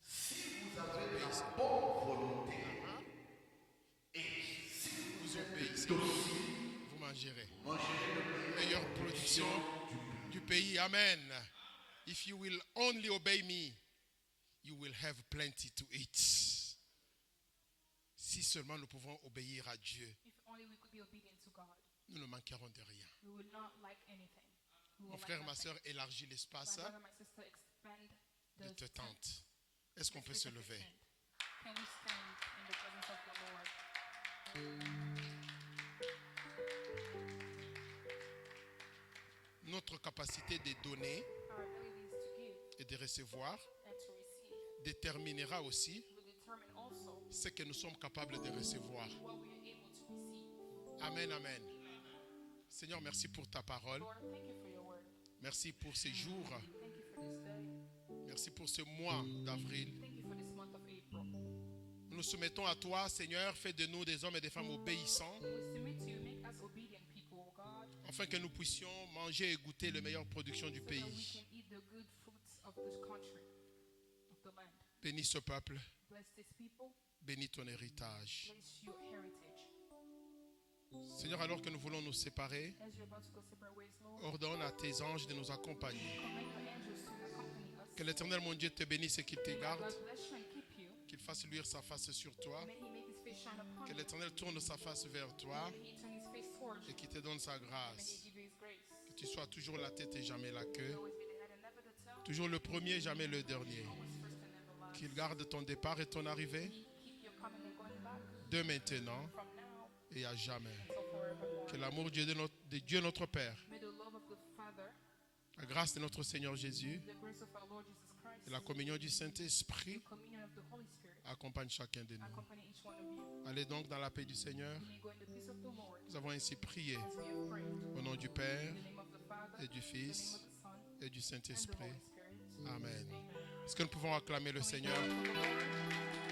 Si vous avez la bonne volonté et si vous êtes docile, Vous mangerez. mangerez le Meilleure production du pays. Amen. If you will only obey me, you will have plenty to eat. Si seulement nous pouvons obéir à Dieu, If only we could be obedient to God, nous ne manquerons de rien. we would not lack anything. Mon frère, ma soeur, élargis l'espace My brother, my sister, expand de the ta tent. tente. Est-ce qu'on peut se lever? Can we stand in the presence of the Lord? Notre capacité de donner Our abilities to give et de recevoir and to receive déterminera aussi will determine also ce que nous sommes capables de recevoir. what we are able to receive. Amen, amen. Seigneur, merci pour ta parole. Lord, thank you for your word. Merci pour ces jours. Thank you for this day. Merci pour ce mois d'avril. Thank you for this month of April. Nous nous soumettons à toi, Seigneur. Fais de nous des hommes et des femmes obéissants, We submit to you, make us obedient people, O God, afin que nous puissions manger et goûter les meilleures productions du so that we pays. can eat the good fruits of this country, of the land. Bénis ce peuple. Bless these people. Bénis ton héritage. Bless your heritage. Seigneur, alors que nous voulons nous séparer, As you're about to go separate ways, Lord, ordonne à tes anges de nous accompagner. command your angels to accompany us. Que l'Éternel, mon Dieu, te bénisse et qu'il te May garde, God bless you and keep you. qu'il fasse luire sa face sur toi, May he make his face shine upon que you. l'Éternel tourne sa face vers toi May he turn his face towards et you. qu'il te donne sa May he grâce. give you his grace. Que tu sois toujours la tête et jamais la May queue, always be the head and never the tail. toujours le premier, jamais le dernier. Always first and never last. Qu'il garde ton départ et ton arrivée, Keep your coming and going back de maintenant from now et à jamais. until forevermore. Que l'amour de Dieu notre Père, May the love of the Father, la grâce de notre Seigneur Jésus the grace of our Lord Jesus Christ, et la communion du the Saint-Esprit communion of the Holy Spirit accompagnent chacun de nous. accompany each one of you. Allez donc dans la paix du Seigneur. You may go in the peace of the Lord Nous avons ainsi prié as we have prayed. au nom du Père In the name of the Father, et du in the Fils name of the Son, et du and the Saint-Esprit. Holy Spirit. Amen. Amen. Est-ce que nous pouvons acclamer le Seigneur? Can we